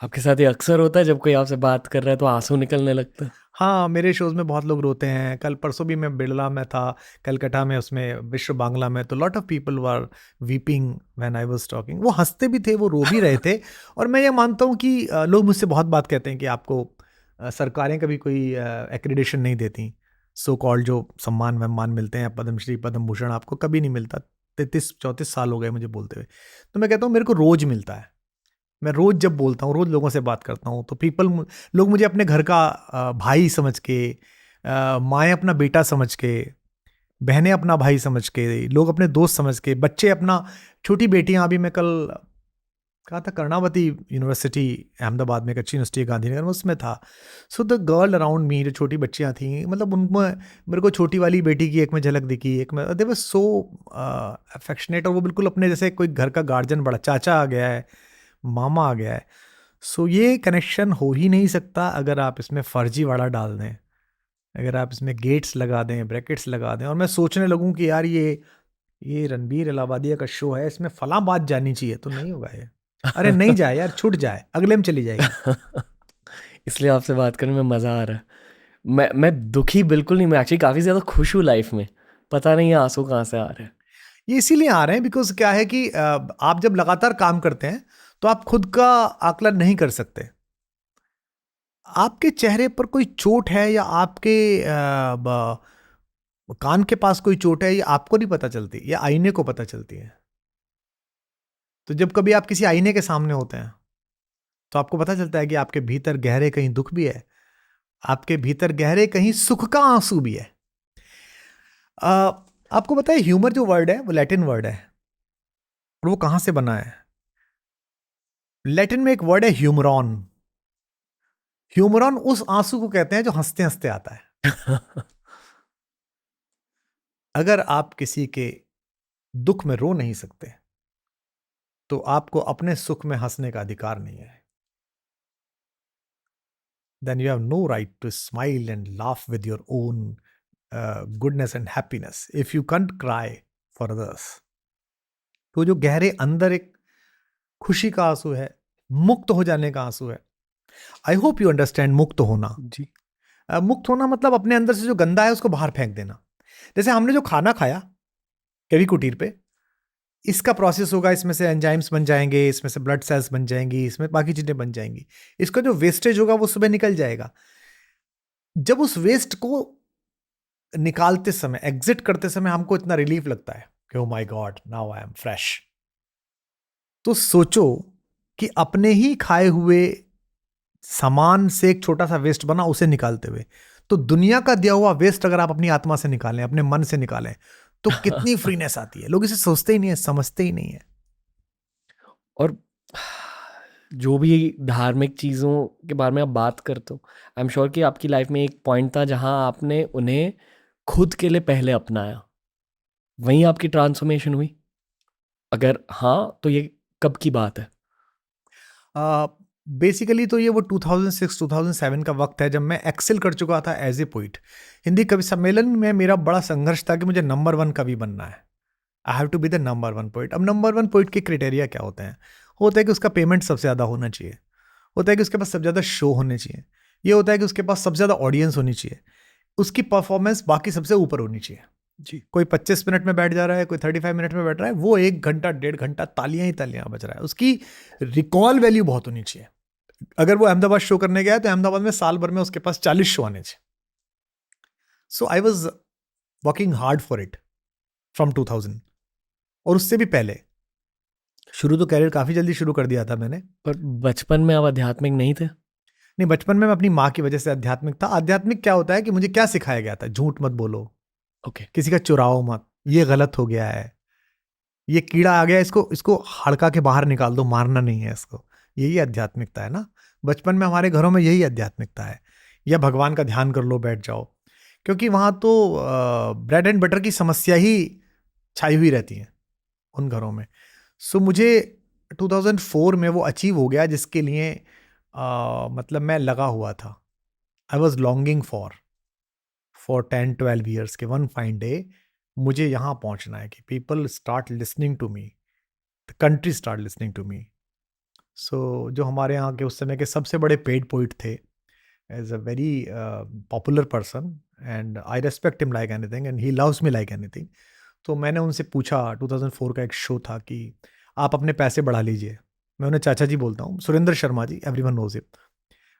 आपके साथ ये अक्सर होता है जब कोई आपसे बात कर रहा है तो आंसू निकलने लगता है? हाँ, मेरे शोज़ में बहुत लोग रोते हैं। कल परसों भी मैं बिरला में था, कलकत्ता में, उसमें विश्व बांग्ला में, तो lot of people were weeping when I was talking. वो हँसते भी थे, वो रो भी रहे थे। और मैं ये मानता हूँ कि लोग मुझसे बहुत बात कहते हैं कि आपको सरकारें कभी कोई एक्रीडेशन नहीं देती, सो कॉल्ड जो सम्मान-वम्मान मिलते हैं, पद्मश्री, पद्म भूषण आपको कभी नहीं मिलता। 33-34 साल हो गए मुझे बोलते हुए। तो मैं कहता हूँ मेरे को रोज़ मिलता है। मैं रोज़ जब बोलता हूँ, रोज़ लोगों से बात करता हूँ, तो लोग मुझे अपने घर का भाई समझ के, माएँ अपना बेटा समझ के, बहनें अपना भाई समझ के, लोग अपने दोस्त समझ के, बच्चे अपना, छोटी बेटियाँ, अभी मैं कल कहा था कर्णावती यूनिवर्सिटी अहमदाबाद में, एक अच्छी यूनिवर्सिटी गांधीनगर में, उसमें था। So the girl around me, जो छोटी बच्चियाँ थीं, मतलब उनमें मेरे को छोटी वाली बेटी की एक में झलक दिखी, एक में, दे वर सो अफेक्शनेट, और वो बिल्कुल अपने जैसे कोई घर का गार्जियन, बड़ा चाचा आ गया है, मामा आ गया है। सो ये कनेक्शन हो ही नहीं सकता अगर आप इसमें फर्जीवाड़ा डाल दें, अगर आप इसमें गेट्स लगा दें, ब्रैकेट्स लगा दें, और मैं सोचने लगूं कि यार ये रणबीर इलाहाबादिया का शो है, इसमें फलां बात जानी चाहिए, तो नहीं होगा ये। अरे नहीं जाए यार, छूट जाए, अगले में चली जाएगी। इसलिए आपसे बात करने में मज़ा आ रहा है। मैं दुखी बिल्कुल नहीं, मैं एक्चुअली काफ़ी ज़्यादा खुश हूँ लाइफ में। पता नहीं ये आंसू कहाँ से आ रहे हैं। ये इसीलिए आ रहे हैं बिकॉज क्या है कि आप जब लगातार काम करते हैं तो आप खुद का आकलन नहीं कर सकते। आपके चेहरे पर कोई चोट है या आपके कान के पास कोई चोट है, ये आपको नहीं पता चलती, या आईने को पता चलती है। तो जब कभी आप किसी आईने के सामने होते हैं तो आपको पता चलता है कि आपके भीतर गहरे कहीं दुख भी है, आपके भीतर गहरे कहीं सुख का आंसू भी है। आपको पता है ह्यूमर जो वर्ड है वो लैटिन वर्ड है, और वो कहां से बना है? लैटिन में एक वर्ड है ह्यूमरॉन। ह्यूमरॉन उस आंसू को कहते हैं जो हंसते हंसते आता है। अगर आप किसी के दुख में रो नहीं सकते तो आपको अपने सुख में हंसने का अधिकार नहीं है। Then you have no right to smile and laugh with your own goodness and happiness if you can't cry for others. तो जो गहरे अंदर एक खुशी का आंसू है, मुक्त हो जाने का आंसू है। आई होप यू अंडरस्टैंड मुक्त होना। जी। मुक्त होना मतलब अपने अंदर से जो गंदा है उसको बाहर फेंक देना। जैसे हमने जो खाना खाया कवि कुटीर पे, इसका प्रोसेस होगा, इसमें से एंजाइम्स बन जाएंगे, इसमें से ब्लड सेल्स बन जाएंगी, इसमें बाकी चीजें बन जाएंगी। इसका जो वेस्टेज होगा वो सुबह निकल जाएगा। जब उस वेस्ट को निकालते समय, एग्जिट करते समय हमको इतना रिलीफ लगता है कि oh my God now I am fresh. तो सोचो कि अपने ही खाए हुए सामान से एक छोटा सा वेस्ट बना, उसे निकालते हुए, तो दुनिया का दिया हुआ वेस्ट अगर आप अपनी आत्मा से निकालें, अपने मन से निकालें, तो कितनी फ्रीनेस आती है। लोग इसे सोचते ही नहीं है, समझते ही नहीं है। और जो भी धार्मिक चीज़ों के बारे में आप बात करते हो, आई एम श्योर कि आपकी लाइफ में एक पॉइंट था जहाँ आपने उन्हें खुद के लिए पहले अपनाया, वहीं आपकी ट्रांसफॉर्मेशन हुई? अगर हाँ, तो ये कब की बात है? बेसिकली तो ये वो 2006-2007 का वक्त है जब मैं एक्सेल कर चुका था एज ए पोइट। हिंदी कवि सम्मेलन में मेरा बड़ा संघर्ष था कि मुझे नंबर 1 कवि बनना है। I have to be the number 1 poet. अब नंबर 1 पोइट के क्राइटेरिया क्या होते हैं? होता है कि उसका पेमेंट सबसे ज़्यादा होना चाहिए, होता है कि उसके पास सबसे ज़्यादा शो होने चाहिए, ये होता है कि उसके पास सबसे ज़्यादा ऑडियंस होनी चाहिए, उसकी परफॉर्मेंस बाकी सबसे ऊपर होनी चाहिए। जी। कोई 25 मिनट में बैठ जा रहा है, कोई 35 मिनट में बैठ रहा है, वो 1 घंटा 1.5 घंटा तालियां ही तालियां बज रहा है। उसकी रिकॉल वैल्यू बहुत होनी चाहिए। अगर वो अहमदाबाद शो करने गया है तो अहमदाबाद में साल भर में उसके पास 40 शो आने चाहिए। So I was working hard for it from 2000, और उससे भी पहले शुरू तो कैरियर काफ़ी जल्दी शुरू कर दिया था मैंने। पर बचपन में आप आध्यात्मिक नहीं थे? नहीं, बचपन में मैं अपनी माँ की वजह से आध्यात्मिक था। आध्यात्मिक क्या होता है कि मुझे क्या सिखाया गया था? झूठ मत बोलो, ओके। किसी का चुराओ मत, ये गलत हो गया है, ये कीड़ा आ गया, इसको इसको हड़का के बाहर निकाल दो, मारना नहीं है इसको। यही आध्यात्मिकता है ना। बचपन में हमारे घरों में यही आध्यात्मिकता है। या भगवान का ध्यान कर लो, बैठ जाओ, क्योंकि वहाँ तो ब्रेड एंड बटर की समस्या ही छाई हुई रहती है उन घरों में। सो मुझे 2004 में वो अचीव हो गया जिसके लिए मतलब मैं लगा हुआ था। I was longing for 10-12 years के वन फाइन डे मुझे यहाँ पहुँचना है कि people start listening to me, the country start listening to me. So जो हमारे यहाँ के उस समय के सबसे बड़े पेड पोइट थे, as a very popular person, and I respect him like anything and he loves me like anything. तो मैंने उनसे पूछा, 2004 का एक शो था, कि आप अपने पैसे बढ़ा लीजिए। मैं उन्हें चाचा जी बोलता हूँ, Surendra Sharma ji, everyone knows it.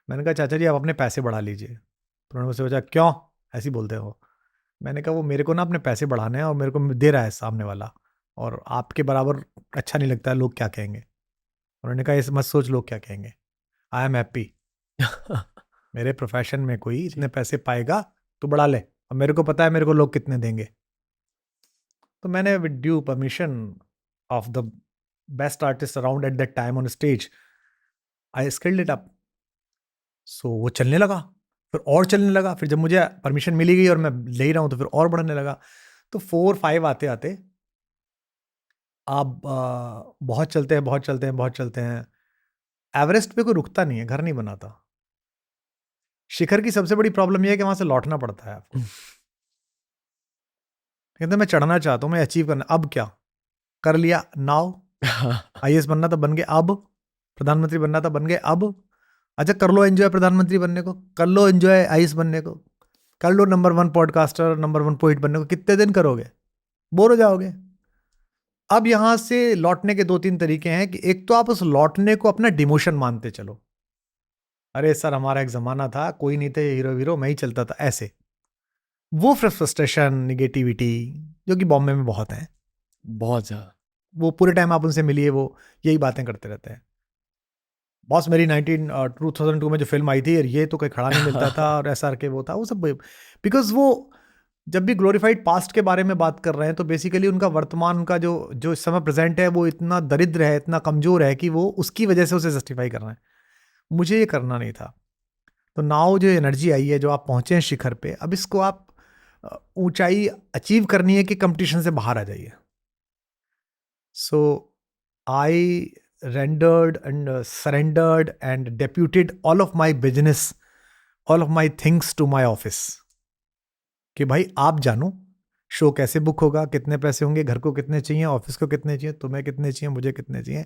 मैंने कहा चाचा जी आप अपने पैसे बढ़ा लीजिए। तो उन्होंने मुझसे पूछा क्यों ऐसी बोलते हो? मैंने कहा वो मेरे को ना अपने पैसे बढ़ाने हैं और मेरे को दे रहा है सामने वाला, और आपके बराबर अच्छा नहीं लगता है, लोग क्या कहेंगे। उन्होंने कहा इस मत सोच लोग क्या कहेंगे, आई एम हैप्पी। मेरे प्रोफेशन में कोई इतने पैसे पाएगा तो बढ़ा ले, और मेरे को पता है मेरे को लोग कितने देंगे। तो मैंने with due permission of the best artist around at that time on stage, I skilled it up. So वो चलने लगा, फिर और चलने लगा। फिर जब मुझे परमिशन मिली गई और मैं ले रहा हूँ तो फिर और बढ़ने लगा। तो 4-5 आते आते आप बहुत चलते हैं, बहुत चलते हैं, बहुत चलते हैं। एवरेस्ट पे कोई रुकता नहीं है, घर नहीं बनाता। शिखर की सबसे बड़ी प्रॉब्लम यह है कि वहां से लौटना पड़ता है आपको। कहते मैं चढ़ना चाहता हूँ, मैं अचीव करना, अब क्या कर लिया, नाउ आईएएस बनना था बन गए, अब प्रधानमंत्री बनना था बन गए, अब अच्छा कर लो एंजॉय प्रधानमंत्री बनने को, कर लो एंजॉय आईएएस बनने को, कर लो नंबर 1 पॉडकास्टर, नंबर 1 पोइट बनने को, कितने दिन करोगे? बोर हो जाओगे। अब यहां से लौटने के 2-3 तरीके हैं कि एक तो आप उस लौटने को अपना डिमोशन मानते चलो। अरे सर, हमारा एक जमाना था, कोई नहीं थे हीरो, मैं ही चलता था, ऐसे। वो फ्रस्ट्रेशन, निगेटिविटी, जो कि बॉम्बे में बहुत है, बहुत ज़्यादा। वो पूरे टाइम आप उनसे मिलिए, वो यही बातें करते रहते हैं। बॉस, मेरी 2002 में जो फिल्म आई थी, ये तो कोई खड़ा नहीं मिलता था, और SR के वो था, वो सब। बिकॉज वो जब भी ग्लोरीफाइड पास्ट के बारे में बात कर रहे हैं, तो बेसिकली उनका वर्तमान, उनका जो जो इस समय प्रेजेंट है, वो इतना दरिद्र है, इतना कमजोर है कि वो उसकी वजह से उसे जस्टिफाई कर रहे हैं। मुझे ये करना नहीं था। तो नाउ जो एनर्जी आई है, जो आप पहुंचे हैं शिखर पे, अब इसको आप ऊंचाई अचीव करनी है कि कंपटीशन से बाहर आ जाइए। सो आई rendered and surrendered and deputed all of my business, all of my things to my office, कि भाई आप जानो शो कैसे बुक होगा, कितने पैसे होंगे, घर को कितने चाहिए, ऑफिस को कितने चाहिए, तुम्हें कितने चाहिए, मुझे कितने चाहिए,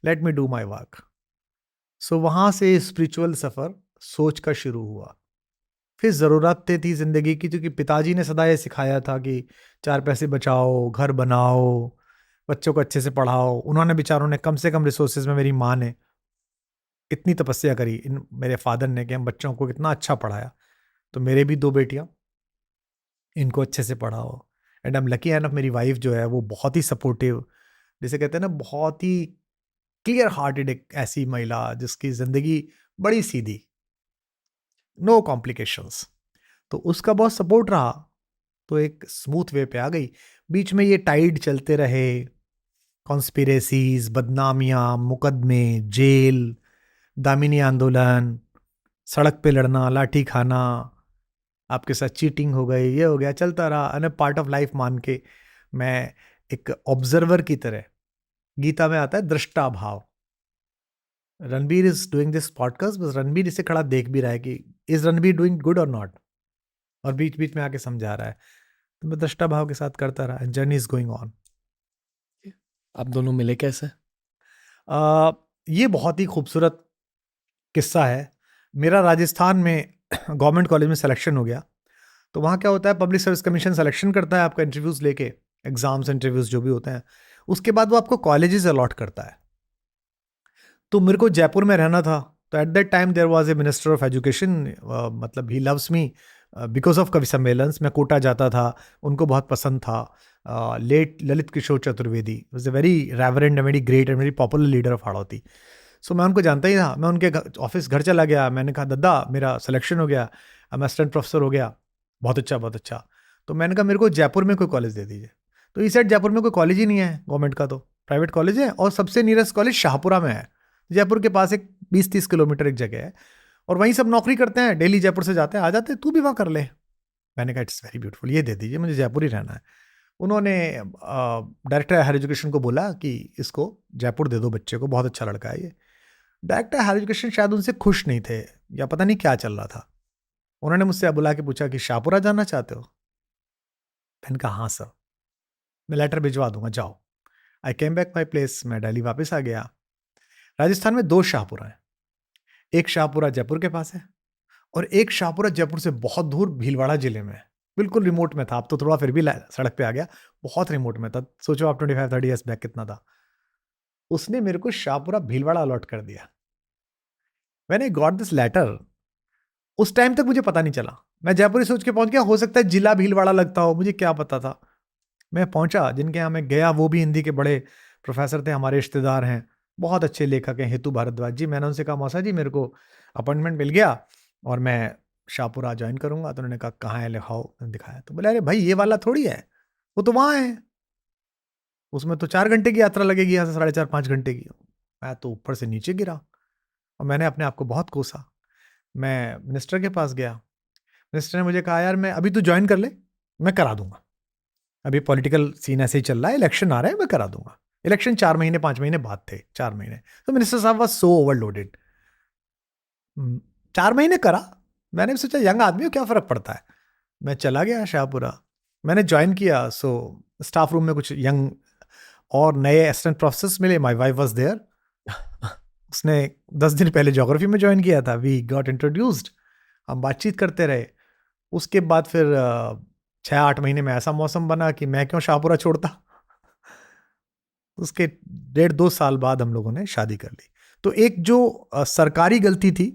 let me do my work. So वहां से स्पिरिचुअल सफर सोच का शुरू हुआ। फिर ज़रूरतें थी ज़िंदगी की, क्योंकि पिताजी ने सदा ये सिखाया था कि 4 पैसे बचाओ, घर बनाओ, बच्चों को अच्छे से पढ़ाओ। उन्होंने बेचारों ने कम से कम रिसोर्सेज में, मेरी माँ ने इतनी तपस्या करी, इन मेरे फादर ने, कि हम बच्चों को कितना अच्छा पढ़ाया। तो मेरे भी 2 बेटियां, इनको अच्छे से पढ़ाओ। And I am lucky enough, मेरी वाइफ जो है वो बहुत ही सपोर्टिव, जिसे कहते हैं ना, बहुत ही क्लियर हार्टेड, एक ऐसी महिला जिसकी ज़िंदगी बड़ी सीधी, नो कॉम्प्लिकेशंस। तो उसका बहुत सपोर्ट रहा, तो एक स्मूथ वे पे आ गई। बीच में ये टाइड चलते रहे, कॉन्स्पिरेसीज, बदनामियां, मुकदमे, जेल, दामिनी आंदोलन, सड़क पे लड़ना, लाठी खाना, आपके साथ चीटिंग हो गई, ये हो गया, चलता रहा। अन पार्ट ऑफ लाइफ मान के मैं एक ऑब्जर्वर की तरह, गीता में आता है दृष्टा भाव। Ranbir is doing this podcast, बस रणबीर इसे खड़ा देख भी रहा है कि इज रणबीर डूइंग गुड और नॉट, और बीच बीच में आके समझा रहा है। तो मैं दृष्टा भाव के साथ करता रहा, जर्नी इज गोइंग ऑन। आप दोनों मिले कैसे? ये बहुत ही खूबसूरत किस्सा है। मेरा राजस्थान में गवर्नमेंट कॉलेज में सिलेक्शन हो गया। तो वहाँ क्या होता है, पब्लिक सर्विस कमीशन सिलेक्शन करता है आपका, इंटरव्यूज़ लेके, एग्जाम्स, इंटरव्यूज़ जो भी होते हैं, उसके बाद वो आपको कॉलेजेस अलॉट करता है। तो मेरे को जयपुर में रहना था। तो at that time there was a minister of education, मतलब he loves me because of kavi sammelan. मैं कोटा जाता था, उनको बहुत पसंद था। Late Lalit Kishore Chaturvedi was a very reverend, very great and very popular leader of Hadoti. So मैं उनको जानता ही था। मैं उनके ऑफिस घर चला गया, मैंने कहा दादा मेरा सिलेक्शन हो गया, मैं असिस्टेंट प्रोफेसर हो गया। बहुत अच्छा, बहुत अच्छा। तो मैंने कहा मेरे को जयपुर में कोई कॉलेज दे दीजिए। तो इस साइड जयपुर में कोई कॉलेज ही नहीं है गवर्नमेंट का, तो प्राइवेट कॉलेज है, और सबसे नियरेस्ट कॉलेज शाहपुरा में है। जयपुर के पास एक 20-30 किलोमीटर एक जगह है, और वहीं सब नौकरी करते हैं, डेली जयपुर से जाते हैं, आ जाते हैं, तू भी वहाँ कर ले। मैंने कहा इट्स वेरी ब्यूटीफुल, ये दे दीजिए, मुझे जयपुर ही रहना है। उन्होंने डायरेक्टर हायर एजुकेशन को बोला कि इसको जयपुर दे दो बच्चे को, बहुत अच्छा लड़का है ये। डायरेक्टर हायर एजुकेशन शायद उनसे खुश नहीं थे, या पता नहीं क्या चल रहा था। उन्होंने मुझसे बुला के पूछा कि शाहपुरा जाना चाहते हो? मैंने कहा हाँ सर, मैं लेटर भिजवा दूंगा, जाओ। आई केम बैक माई प्लेस, मैं दिल्ली वापस आ गया। राजस्थान में 2 शाहपुरा हैं। एक शाहपुरा जयपुर के पास है, और एक शाहपुरा जयपुर से बहुत दूर भीलवाड़ा जिले में है। बिल्कुल रिमोट में था। अब तो थोड़ा फिर भी सड़क पे आ गया, बहुत रिमोट में था। सोचो आप 25-30 ईयर्स बैक कितना था। उसने मेरे को शाहपुरा भीलवाड़ा अलॉट कर दिया। When I got this letter, उस टाइम तक मुझे पता नहीं चला। मैं जयपुर ही सोच के पहुंच गया, हो सकता है जिला भीलवाड़ा लगता हो, मुझे क्या पता था। मैं पहुंचा, जिनके यहाँ मैं गया वो भी हिंदी के बड़े प्रोफेसर थे, हमारे रिश्तेदार हैं, बहुत अच्छे लेखक हैं, हेतु भारद्वाज जी। मैंने उनसे कहा मौसा जी मेरे को अपॉइंटमेंट मिल गया और मैं शाहपुरा ज्वाइन करूंगा। तो उन्होंने कहा कहाँ है, लिखाओ। दिखाया तो बोले अरे भाई ये वाला थोड़ी है, वो तो वहाँ है, उसमें तो 4 घंटे की यात्रा लगेगी, यहाँ से 4.5-5 घंटे की। मैं तो ऊपर से नीचे गिरा, और मैंने अपने आप को बहुत कोसा। मैं मिनिस्टर के पास गया। मिनिस्टर ने मुझे कहा यार मैं अभी तू ज्वाइन कर ले, मैं करा दूंगा, अभी पॉलिटिकल सीन ऐसे ही चल रहा है, इलेक्शन आ रहा है, मैं करा दूंगा। इलेक्शन 4 महीने 5 महीने बाद थे, 4 महीने। तो मिनिस्टर साहब वाज सो ओवरलोडेड। 4 महीने करा। मैंने सोचा यंग आदमी हो, क्या फर्क पड़ता है। मैं चला गया शाहपुरा, मैंने ज्वाइन किया। सो स्टाफ रूम में कुछ यंग और नए असिस्टेंट प्रोफेसर्स मिले। My wife was there. उसने 10 दिन पहले ज्योग्राफी में ज्वाइन किया था। वी गॉट इंट्रोड्यूस्ड, हम बातचीत करते रहे। उसके बाद फिर 6-8 महीने में ऐसा मौसम बना कि मैं क्यों शाहपुरा छोड़ता। उसके 1.5-2 साल बाद हम लोगों ने शादी कर ली। तो एक जो सरकारी गलती थी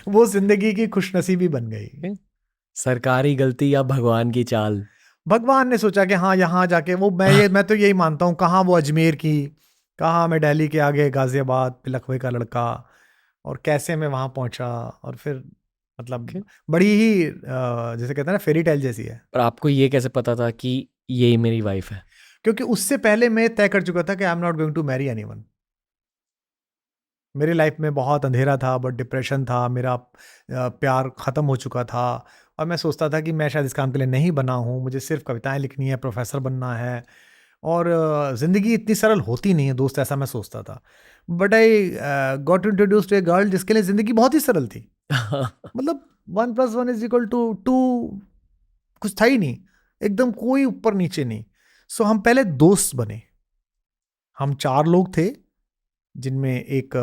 वो जिंदगी की खुशनसीबी बन गई। सरकारी गलती या भगवान की चाल? भगवान ने सोचा कि हाँ यहाँ जाके वो मैं तो यही मानता हूँ, कहाँ वो अजमेर की, कहाँ मैं दिल्ली के आगे गाजियाबाद लखवे का लड़का, और कैसे मैं वहाँ पहुँचा, और फिर मतलब बड़ी ही जैसे कहते हैं ना फेरी टेल जैसी है। पर आपको ये कैसे पता था कि ये मेरी वाइफ है? क्योंकि उससे पहले मैं तय कर चुका था कि I am not going to marry anyone. मेरी लाइफ में बहुत अंधेरा था, बहुत डिप्रेशन था, मेरा प्यार ख़त्म हो चुका था, और मैं सोचता था कि मैं शायद इस काम के लिए नहीं बना हूँ, मुझे सिर्फ कविताएं लिखनी है, प्रोफेसर बनना है, और ज़िंदगी इतनी सरल होती नहीं है दोस्त, ऐसा मैं सोचता था। But I got introduce to a girl जिसके लिए ज़िंदगी बहुत ही सरल थी। मतलब 1+1=2, कुछ था ही नहीं, एकदम कोई ऊपर नीचे नहीं। सो हम पहले दोस्त बने। हम 4 लोग थे, जिनमें एक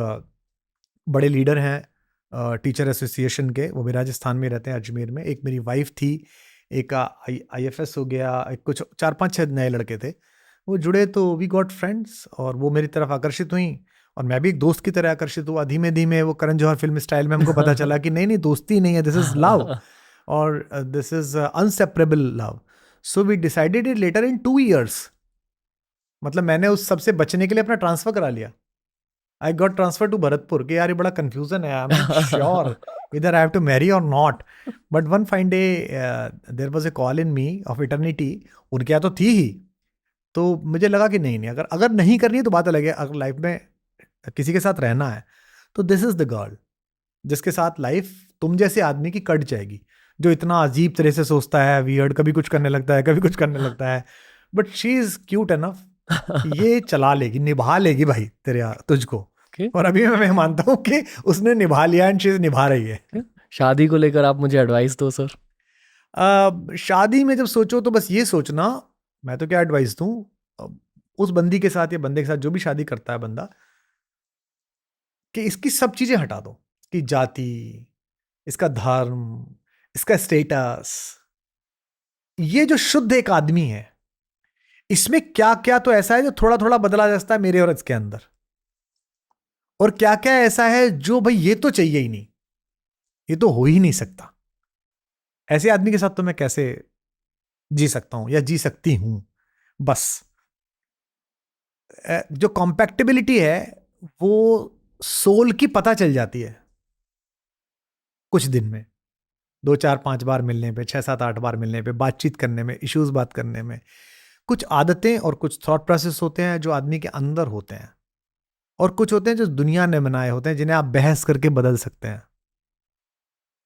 बड़े लीडर हैं टीचर एसोसिएशन के, वो भी राजस्थान में रहते हैं, अजमेर में। एक मेरी वाइफ थी, एक IFS हो गया, एक कुछ 4-5-6 नए लड़के थे। वो जुड़े तो वी गॉट फ्रेंड्स, और वो मेरी तरफ आकर्षित हुई, और मैं भी एक दोस्त की तरह आकर्षित हुआ। धीमे धीमे वो करण जौहर फिल्म स्टाइल में हमको पता चला कि नहीं नहीं, दोस्ती नहीं है, दिस इज लव, और this is inseparable love. So we decided it later in 2 years। मतलब मैंने उस सबसे बचने के लिए अपना ट्रांसफर करा लिया। I got transfer to Bharatpur कि यार ये बड़ा कंफ्यूजन है, आई एम नॉट श्योर इधर आई हैव टू मैरी और not. But one fine day there was a call in me of eternity. उनके यहाँ तो थी ही, तो मुझे लगा कि नहीं नहीं, अगर अगर नहीं करनी है तो बात अलग है, अगर लाइफ में किसी के साथ रहना है तो दिस इज द गर्ल जिसके साथ लाइफ तुम जैसे आदमी की कट जाएगी, जो इतना अजीब तरह से सोचता है, वियर्ड, कभी कुछ करने लगता है, कभी कुछ करने लगता है, but she is cute enough, ये चला लेगी, निभा लेगी भाई तुझको। Okay. और अभी मैं मानता हूँ कि उसने निभा लिया एंड शी इज निभा रही है। शादी को लेकर आप मुझे एडवाइस दो सर। शादी में जब सोचो तो बस ये सोचना, मैं तो क्या एडवाइस दूं, उस बंदी के साथ या बंदे के साथ जो भी शादी करता है बंदा, कि इसकी सब चीजें हटा दो, कि जाति, इसका धर्म, इसका स्टेटस, ये जो शुद्ध एक आदमी है, इसमें क्या क्या तो ऐसा है जो थोड़ा थोड़ा बदला जा सकता है मेरे और इसके अंदर, और क्या क्या ऐसा है जो भाई ये तो चाहिए ही नहीं, ये तो हो ही नहीं सकता। ऐसे आदमी के साथ तो मैं कैसे जी सकता हूं या जी सकती हूं। बस जो कॉम्पैक्टिबिलिटी है वो सोल की पता चल जाती है कुछ दिन में, 2-4-5 बार मिलने पे, 6-7-8 बार मिलने पे, बातचीत करने में, इश्यूज बात करने में। कुछ आदतें और कुछ थॉट प्रोसेस होते हैं जो आदमी के अंदर होते हैं, और कुछ होते हैं जो दुनिया ने बनाए होते हैं, जिन्हें आप बहस करके बदल सकते हैं,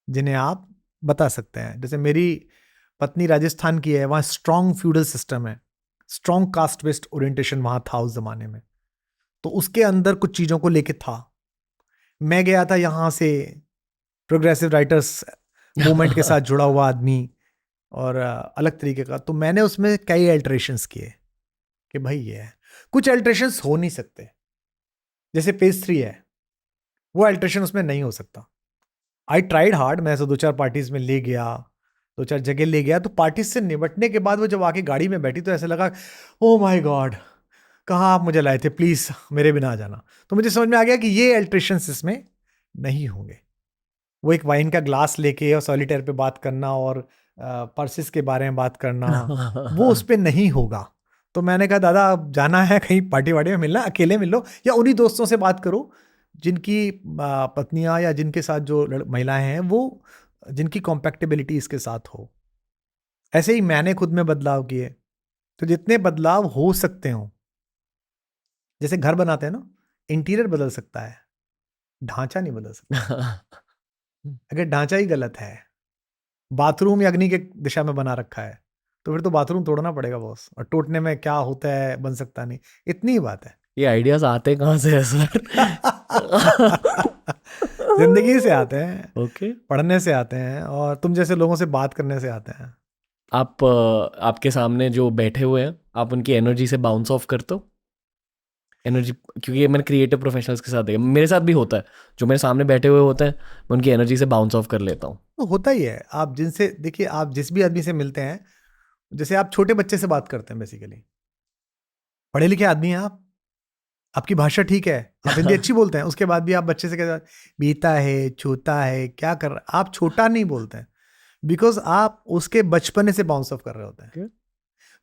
जिन्हें आप बता सकते हैं। जैसे मेरी पत्नी राजस्थान की है, वहाँ स्ट्रॉन्ग फ्यूडल सिस्टम है, स्ट्रॉन्ग कास्ट बेस्ड ओरिएंटेशन वहाँ था उस जमाने में, तो उसके अंदर कुछ चीज़ों को लेके था। मैं गया था यहाँ से प्रोग्रेसिव राइटर्स मूवमेंट के साथ जुड़ा हुआ आदमी, और अलग तरीके का, तो मैंने उसमें कई अल्टरेशंस किए कि भाई ये है, कुछ अल्टरेशंस हो नहीं सकते। जैसे पेज 3 है, वो अल्टरेशन उसमें नहीं हो सकता। आई ट्राइड हार्ड, मैं ऐसे 2-4 पार्टीज में ले गया, 2-4 जगह ले गया, तो पार्टीज से निपटने के बाद वो जब आके गाड़ी में बैठी तो ऐसा लगा ओ माय गॉड, कहाँ आप मुझे लाए थे, प्लीज मेरे बिना आ जाना। तो मुझे समझ में आ गया कि ये अल्टरेशंस इसमें नहीं होंगे। वो एक वाइन का ग्लास लेके और सॉलिटेयर पे बात करना, और पर्सिस के बारे में बात करना, वो उस पर नहीं होगा। तो मैंने कहा दादा अब जाना है कहीं पार्टी वार्टी में मिलना, अकेले मिल लो या उन्हीं दोस्तों से बात करो जिनकी पत्नियां या जिनके साथ जो महिलाएं हैं वो, जिनकी कॉम्पैक्टिबिलिटी इसके साथ हो। ऐसे ही मैंने खुद में बदलाव किए। तो जितने बदलाव हो सकते हो, जैसे घर बनाते हैं ना, इंटीरियर बदल सकता है, ढांचा नहीं बदल सकता। अगर ढांचा ही गलत है, बाथरूम या अग्नि के दिशा में बना रखा है, तो फिर तो बाथरूम तोड़ना पड़ेगा बॉस, और टूटने में क्या होता है बन सकता नहीं, इतनी ही बात है। ये आइडियाज आते कहाँ से है सर? जिंदगी से आते हैं, ओके। पढ़ने से आते हैं, और तुम जैसे लोगों से बात करने से आते हैं। आप आपके सामने जो बैठे हुए हैं, आप उनकी एनर्जी से बाउंस ऑफ करते हो? एनर्जी, क्योंकि ये मैंने क्रिएटिव प्रोफेशनल्स के साथ देखा, मेरे साथ भी होता है, जो मेरे सामने बैठे हुए होते हैं मैं उनकी एनर्जी से बाउंस ऑफ कर लेता हूँ। तो होता ही है। आप जिनसे देखिए, आप जिस भी आदमी से मिलते हैं, जैसे आप छोटे बच्चे से बात करते हैं बेसिकली, पढ़े लिखे आदमी हैं आप, आपकी भाषा ठीक है, आप हिंदी अच्छी बोलते हैं, उसके बाद भी आप बच्चे से कहते हैं बीता है, छोटा है, क्या कर रहा, आप छोटा नहीं बोलते हैं, बिकॉज आप उसके बचपने से बाउंस ऑफ कर रहे होते हैं।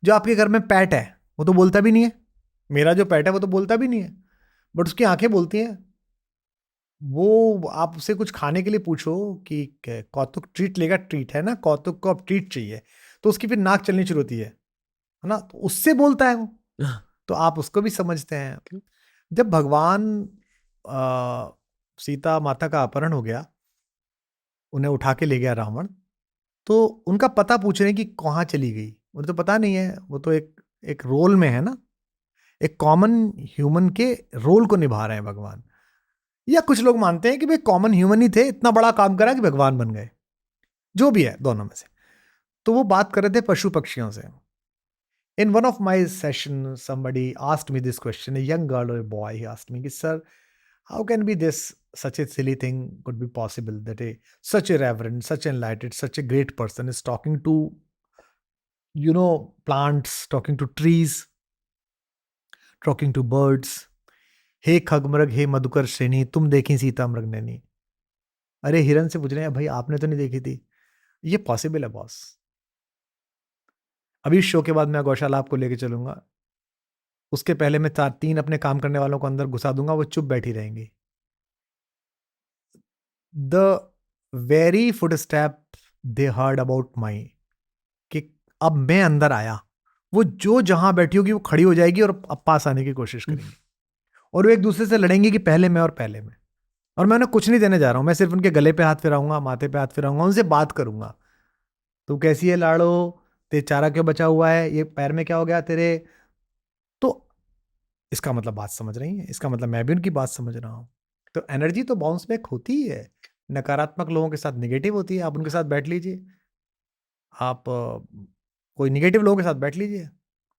जो आपके घर में पैट है, वो तो बोलता भी नहीं है। मेरा जो पैट है वो तो बोलता भी नहीं है, बट उसकी आंखें बोलती हैं। वो आप उससे कुछ खाने के लिए पूछो कि कौतुक ट्रीट लेगा, ट्रीट है ना, कौतुक को अब ट्रीट चाहिए, तो उसकी फिर नाक चलनी शुरू होती है ना, तो उससे बोलता है वो। तो आप उसको भी समझते हैं। जब भगवान सीता माता का अपहरण हो गया, उन्हें उठा के ले गया रावण, तो उनका पता पूछ रहे हैं कि कहाँ चली गई, उन्हें तो पता नहीं है, वो तो एक एक रोल में है ना, एक कॉमन ह्यूमन के रोल को निभा रहे हैं भगवान। या कुछ लोग मानते हैं कि भाई कॉमन ह्यूमन ही थे, इतना बड़ा काम करा कि भगवान बन गए, जो भी है दोनों में से। तो वो बात कर रहे थे पशु पक्षियों से। In one of my sessions, somebody asked me this question, a young girl or a boy, he asked me, sir, how can be this, such a silly thing could be possible that such a reverend, such enlightened, such a great person is talking to, plants, talking to trees, talking to birds. हे खगमृग, हे मधुकर श्रेणी, तुम देखी सीता मृग नैनी। अरे हिरन से पूछ रहे हैं, भाई आपने तो नहीं देखी थी। ये पॉसिबल है बॉस। अभी इस शो के बाद मैं गौशाला आपको लेके चलूंगा, उसके पहले मैं 3 अपने काम करने वालों को अंदर घुसा दूंगा, वो चुप बैठी रहेंगी। The very foot step they heard about my, कि अब मैं अंदर आया, वो जो जहां बैठी होगी वो खड़ी हो जाएगी और अब पास आने की कोशिश करेंगी, और वो एक दूसरे से लड़ेंगी कि पहले मैं और पहले मैं। और मैं उन्हें कुछ नहीं देने जा रहा हूं, मैं सिर्फ उनके गले पे हाथ फिराऊंगा, माथे पे हाथ फिराऊंगा, उनसे बात करूंगा। तू कैसी है लाड़ो, ते चारा क्यों बचा हुआ है, ये पैर में क्या हो गया तेरे। तो इसका मतलब बात समझ रही है, इसका मतलब मैं भी उनकी बात समझ रहा हूँ। तो एनर्जी तो बाउंस बैक होती ही है। नकारात्मक लोगों के साथ नेगेटिव होती है। आप उनके साथ बैठ लीजिए, आप कोई नेगेटिव लोगों के साथ बैठ लीजिए,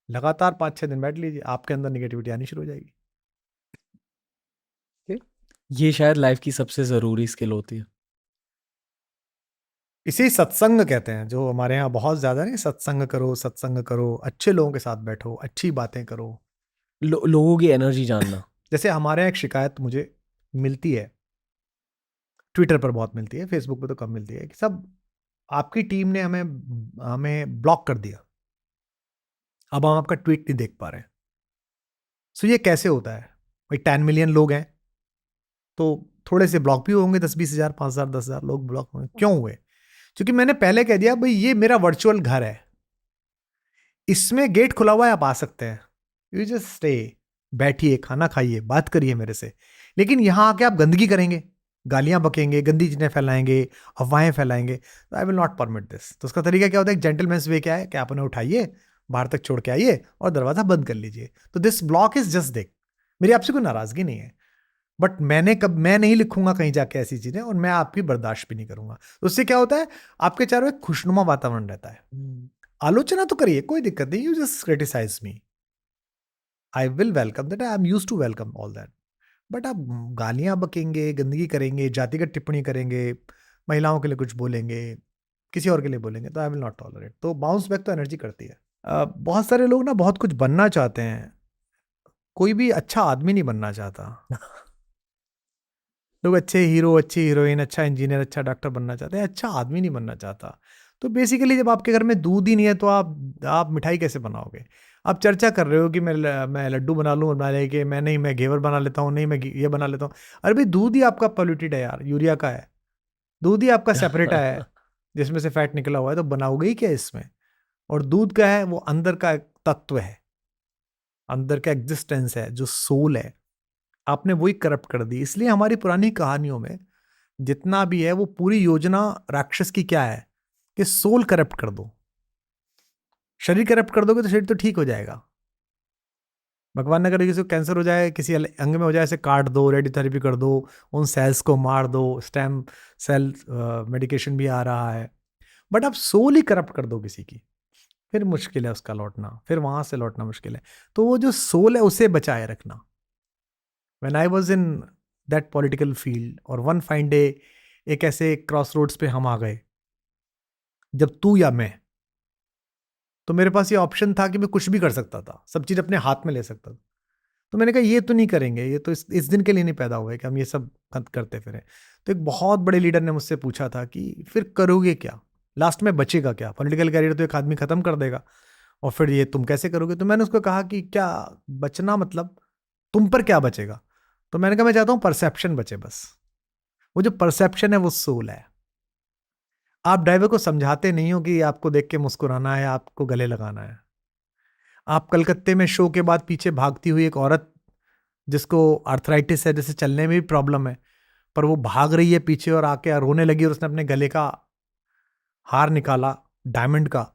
लगातार 5-6 दिन बैठ लीजिए, आपके अंदर नेगेटिविटी आनी शुरू हो जाएगी। ये शायद लाइफ की सबसे ज़रूरी स्किल होती है। इसे सत्संग कहते हैं, जो हमारे यहाँ बहुत ज़्यादा नहीं, सत्संग करो, सत्संग करो, अच्छे लोगों के साथ बैठो, अच्छी बातें करो। लोगों की एनर्जी जानना। जैसे हमारे यहाँ एक शिकायत मुझे मिलती है, ट्विटर पर बहुत मिलती है, फेसबुक पे तो कम मिलती है, कि सब आपकी टीम ने हमें हमें ब्लॉक कर दिया, अब हम आपका ट्वीट नहीं देख पा रहे हैं। सो ये कैसे होता है भाई, 10 मिलियन लोग हैं, तो थोड़े से ब्लॉक भी होंगे, 10-20 हज़ार, 5,000, 10,000 लोग ब्लॉक होंगे। क्यों हुए? क्योंकि मैंने पहले कह दिया भाई ये मेरा वर्चुअल घर है, इसमें गेट खुला हुआ है, आप आ सकते हैं, यू जस्ट स्टे, बैठिए, खाना खाइए, बात करिए मेरे से। लेकिन यहाँ आके आप गंदगी करेंगे, गालियां बकेंगे, गंदी चीजें फैलाएंगे, अफवाहें फैलाएंगे, तो I will not permit this. तो उसका तरीका क्या होता है, जेंटलमैन्स वे क्या है कि आप उन्हें उठाइए, बाहर तक छोड़ के आइए और दरवाजा बंद कर लीजिए। तो दिस ब्लॉक इज जस्ट देख, मेरी आपसे कोई नाराजगी नहीं है, बट मैं नहीं लिखूंगा कहीं जाके ऐसी चीजें, और मैं आपकी बर्दाश्त भी नहीं करूंगा। तो उससे क्या होता है, आपके चारों एक खुशनुमा वातावरण रहता है। आलोचना तो करिए, कोई दिक्कत नहीं, you just criticise me, I will welcome that, I am used to welcome all that. But आप गालियां बकेंगे, गंदगी करेंगे, जातिगत टिप्पणी करेंगे, महिलाओं के लिए कुछ बोलेंगे, किसी और के लिए बोलेंगे, तो आई विल नॉट टॉलरेट। तो बाउंस बैक तो एनर्जी करती है। बहुत सारे लोग ना बहुत कुछ बनना चाहते हैं, कोई भी अच्छा आदमी नहीं बनना चाहता। लोग अच्छे हीरो, अच्छी हीरोइन, अच्छा इंजीनियर, अच्छा डॉक्टर बनना चाहते हैं, अच्छा आदमी नहीं बनना चाहता। तो बेसिकली जब आपके घर में दूध ही नहीं है, तो आप मिठाई कैसे बनाओगे? आप चर्चा कर रहे हो कि मैं लड्डू बना लूँ, बना लेके मैं नहीं, मैं घेवर बना लेता हूँ, नहीं मैं ये बना लेता हूँ। अरे भाई दूध ही आपका पोल्यूटेड है यार, यूरिया का है, दूध ही आपका सेपरेट है जिसमें से फैट निकला हुआ है, तो बनाओगे ही क्या इसमें? और दूध का है, वो अंदर का एक तत्व है, अंदर का एग्जिस्टेंस है, जो सोल है, आपने वही करप्ट कर दी। इसलिए हमारी पुरानी कहानियों में जितना भी है, वो पूरी योजना राक्षस की क्या है कि सोल करप्ट कर दो। शरीर करप्ट कर दोगे तो शरीर तो ठीक हो जाएगा। भगवान ने अगर किसी को कैंसर हो जाए, किसी अंग में हो जाए, ऐसे काट दो, रेडियोथेरेपी कर दो, उन सेल्स को मार दो, स्टेम सेल मेडिकेशन भी आ रहा है। बट आप सोल ही करप्ट कर दो किसी की, फिर मुश्किल है उसका लौटना, फिर वहां से लौटना मुश्किल है। तो वो जो सोल है उसे बचाए रखना, when I was in that political field, और वन फाइन डे एक ऐसे क्रॉस रोड्स पे हम आ गए, जब तू या मैं, तो मेरे पास ये ऑप्शन था कि मैं कुछ भी कर सकता था, सब चीज़ अपने हाथ में ले सकता था। तो मैंने कहा ये तो नहीं करेंगे, ये तो इस दिन के लिए नहीं पैदा हुए कि हम ये सब करते फिरें। तो एक बहुत बड़े लीडर ने मुझसे पूछा था कि फिर करोगे क्या, लास्ट में बचेगा क्या? पॉलिटिकल कैरियर तो एक आदमी खत्म कर देगा, और फिर ये तुम कैसे करोगे? तो मैंने उसको कहा कि क्या बचना, मतलब तुम पर क्या बचेगा? तो मैंने कहा मैं चाहता हूँ परसेप्शन बचे बस। वो जो परसेप्शन है वो सोल है। आप ड्राइवर को समझाते नहीं हो कि आपको देख के मुस्कुराना है, आपको गले लगाना है। आप कलकत्ते में शो के बाद पीछे भागती हुई एक औरत जिसको आर्थराइटिस है, जैसे चलने में भी प्रॉब्लम है, पर वो भाग रही है पीछे और आके रोने लगी, और उसने अपने गले का हार निकाला डायमंड का,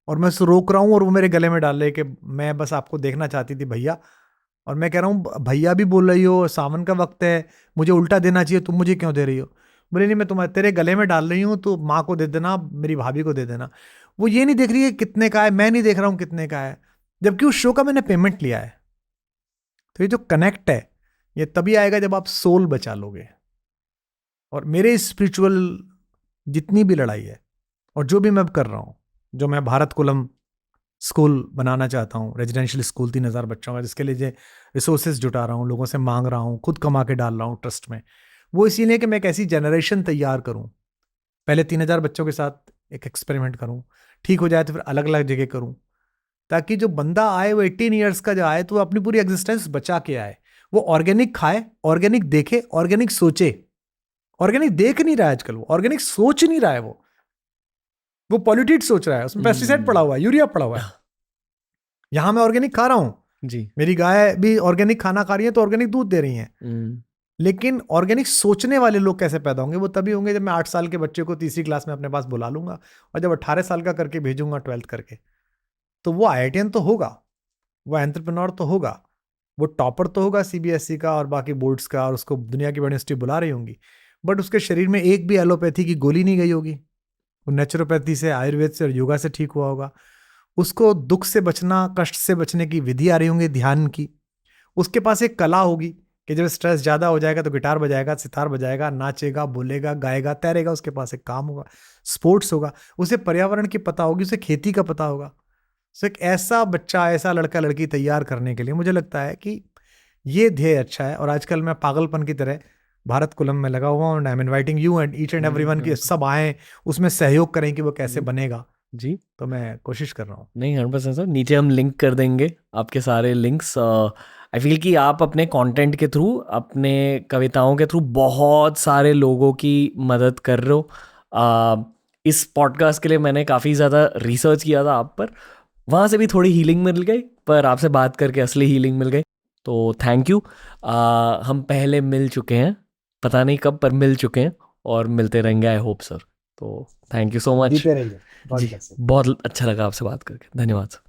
और मैं उसे रोक रहा हूँ और वो मेरे गले में डाल रही कि मैं बस आपको देखना चाहती थी भैया। और मैं कह रहा हूँ भैया भी बोल रही हो, सावन का वक्त है, मुझे उल्टा देना चाहिए, तुम मुझे क्यों दे रही हो? बोले नहीं, मैं तुम्हारे तेरे गले में डाल रही हूँ, तो माँ को दे देना, मेरी भाभी को दे देना। वो ये नहीं देख रही है कितने का है, मैं नहीं देख रहा हूँ कितने का है, जबकि उस शो का मैंने पेमेंट लिया है। तो ये जो कनेक्ट है, ये तभी आएगा जब आप सोल बचा लोगे। और मेरे स्पिरिचुअल जितनी भी लड़ाई है, और जो भी मैं कर रहा हूँ, जो मैं भारत कुलम स्कूल बनाना चाहता हूँ, रेजिडेंशियल स्कूल 3000 बच्चों का, जिसके लिए रिसोर्सेज जुटा रहा हूँ, लोगों से मांग रहा हूँ, खुद कमा के डाल रहा हूँ ट्रस्ट में, वो इसीलिए कि मैं एक ऐसी जनरेशन तैयार करूँ। पहले 3000 बच्चों के साथ एक एक्सपेरिमेंट करूँ, ठीक हो जाए तो फिर अलग अलग जगह करूँ, ताकि जो बंदा आए वो 18 ईयर्स का जो आए तो वो अपनी पूरी एग्जिस्टेंस बचा के आए। वो ऑर्गेनिक खाए, ऑर्गेनिक देखे, ऑर्गेनिक सोचे। ऑर्गेनिक देख नहीं रहा है आजकल, वो ऑर्गेनिक सोच नहीं रहा है, वो पॉल्यूटेड सोच रहा है, उसमें पेस्टिसाइड पड़ा हुआ है, यूरिया पड़ा हुआ है। यहाँ मैं ऑर्गेनिक खा रहा हूँ जी, मेरी गाय भी ऑर्गेनिक खाना खा रही है तो ऑर्गेनिक दूध दे रही हैं। लेकिन ऑर्गेनिक सोचने वाले लोग कैसे पैदा होंगे? वो तभी होंगे जब मैं 8 साल के बच्चे को तीसरी क्लास में अपने पास बुला लूंगा, और जब 18 साल का करके भेजूंगा 12th करके, तो वो IITian तो होगा, वो एंटरप्रेन्योर तो होगा, वो टॉपर तो होगा CBSE का और बाकी बोर्ड्स का, और उसको दुनिया की बड़ी यूनिवर्सिटी बुला रही होंगी, बट उसके शरीर में एक भी एलोपैथी की गोली नहीं गई होगी। वो नेचुरोपैथी से, आयुर्वेद से और योगा से ठीक हुआ होगा। उसको दुख से बचना, कष्ट से बचने की विधि आ रही होंगी, ध्यान की। उसके पास एक कला होगी कि जब स्ट्रेस ज़्यादा हो जाएगा तो गिटार बजाएगा, सितार बजाएगा, नाचेगा, बोलेगा, गाएगा, तैरेगा। उसके पास एक काम होगा, स्पोर्ट्स होगा। उसे पर्यावरण की पता होगी, उसे खेती का पता होगा। सो एक ऐसा बच्चा, ऐसा लड़का लड़की तैयार करने के लिए मुझे लगता है कि ये ध्येय अच्छा है। और आजकल मैं पागलपन की तरह भारत कुलम में लगा हुआ हूँ, I am inviting you and each and everyone कि सब आएँ, उसमें सहयोग करें कि वो कैसे बनेगा। जी, तो मैं कोशिश कर रहा हूँ। नहीं 100% सर, नीचे हम लिंक कर देंगे आपके सारे लिंक्स। आई फील कि आप अपने कंटेंट के थ्रू, अपने कविताओं के थ्रू बहुत सारे लोगों की मदद कर रहे हो। इस पॉडकास्ट के लिए मैंने काफ़ी ज़्यादा रिसर्च किया था आप पर, वहाँ से भी थोड़ी हीलिंग मिल गई, पर आपसे बात करके असली हीलिंग मिल गई, तो थैंक यू। हम पहले मिल चुके हैं, पता नहीं कब, पर मिल चुके हैं और मिलते रहेंगे, आई होप सर। तो थैंक यू सो मच जीते रहिए। जी, बहुत अच्छा लगा आपसे बात करके, धन्यवाद सर।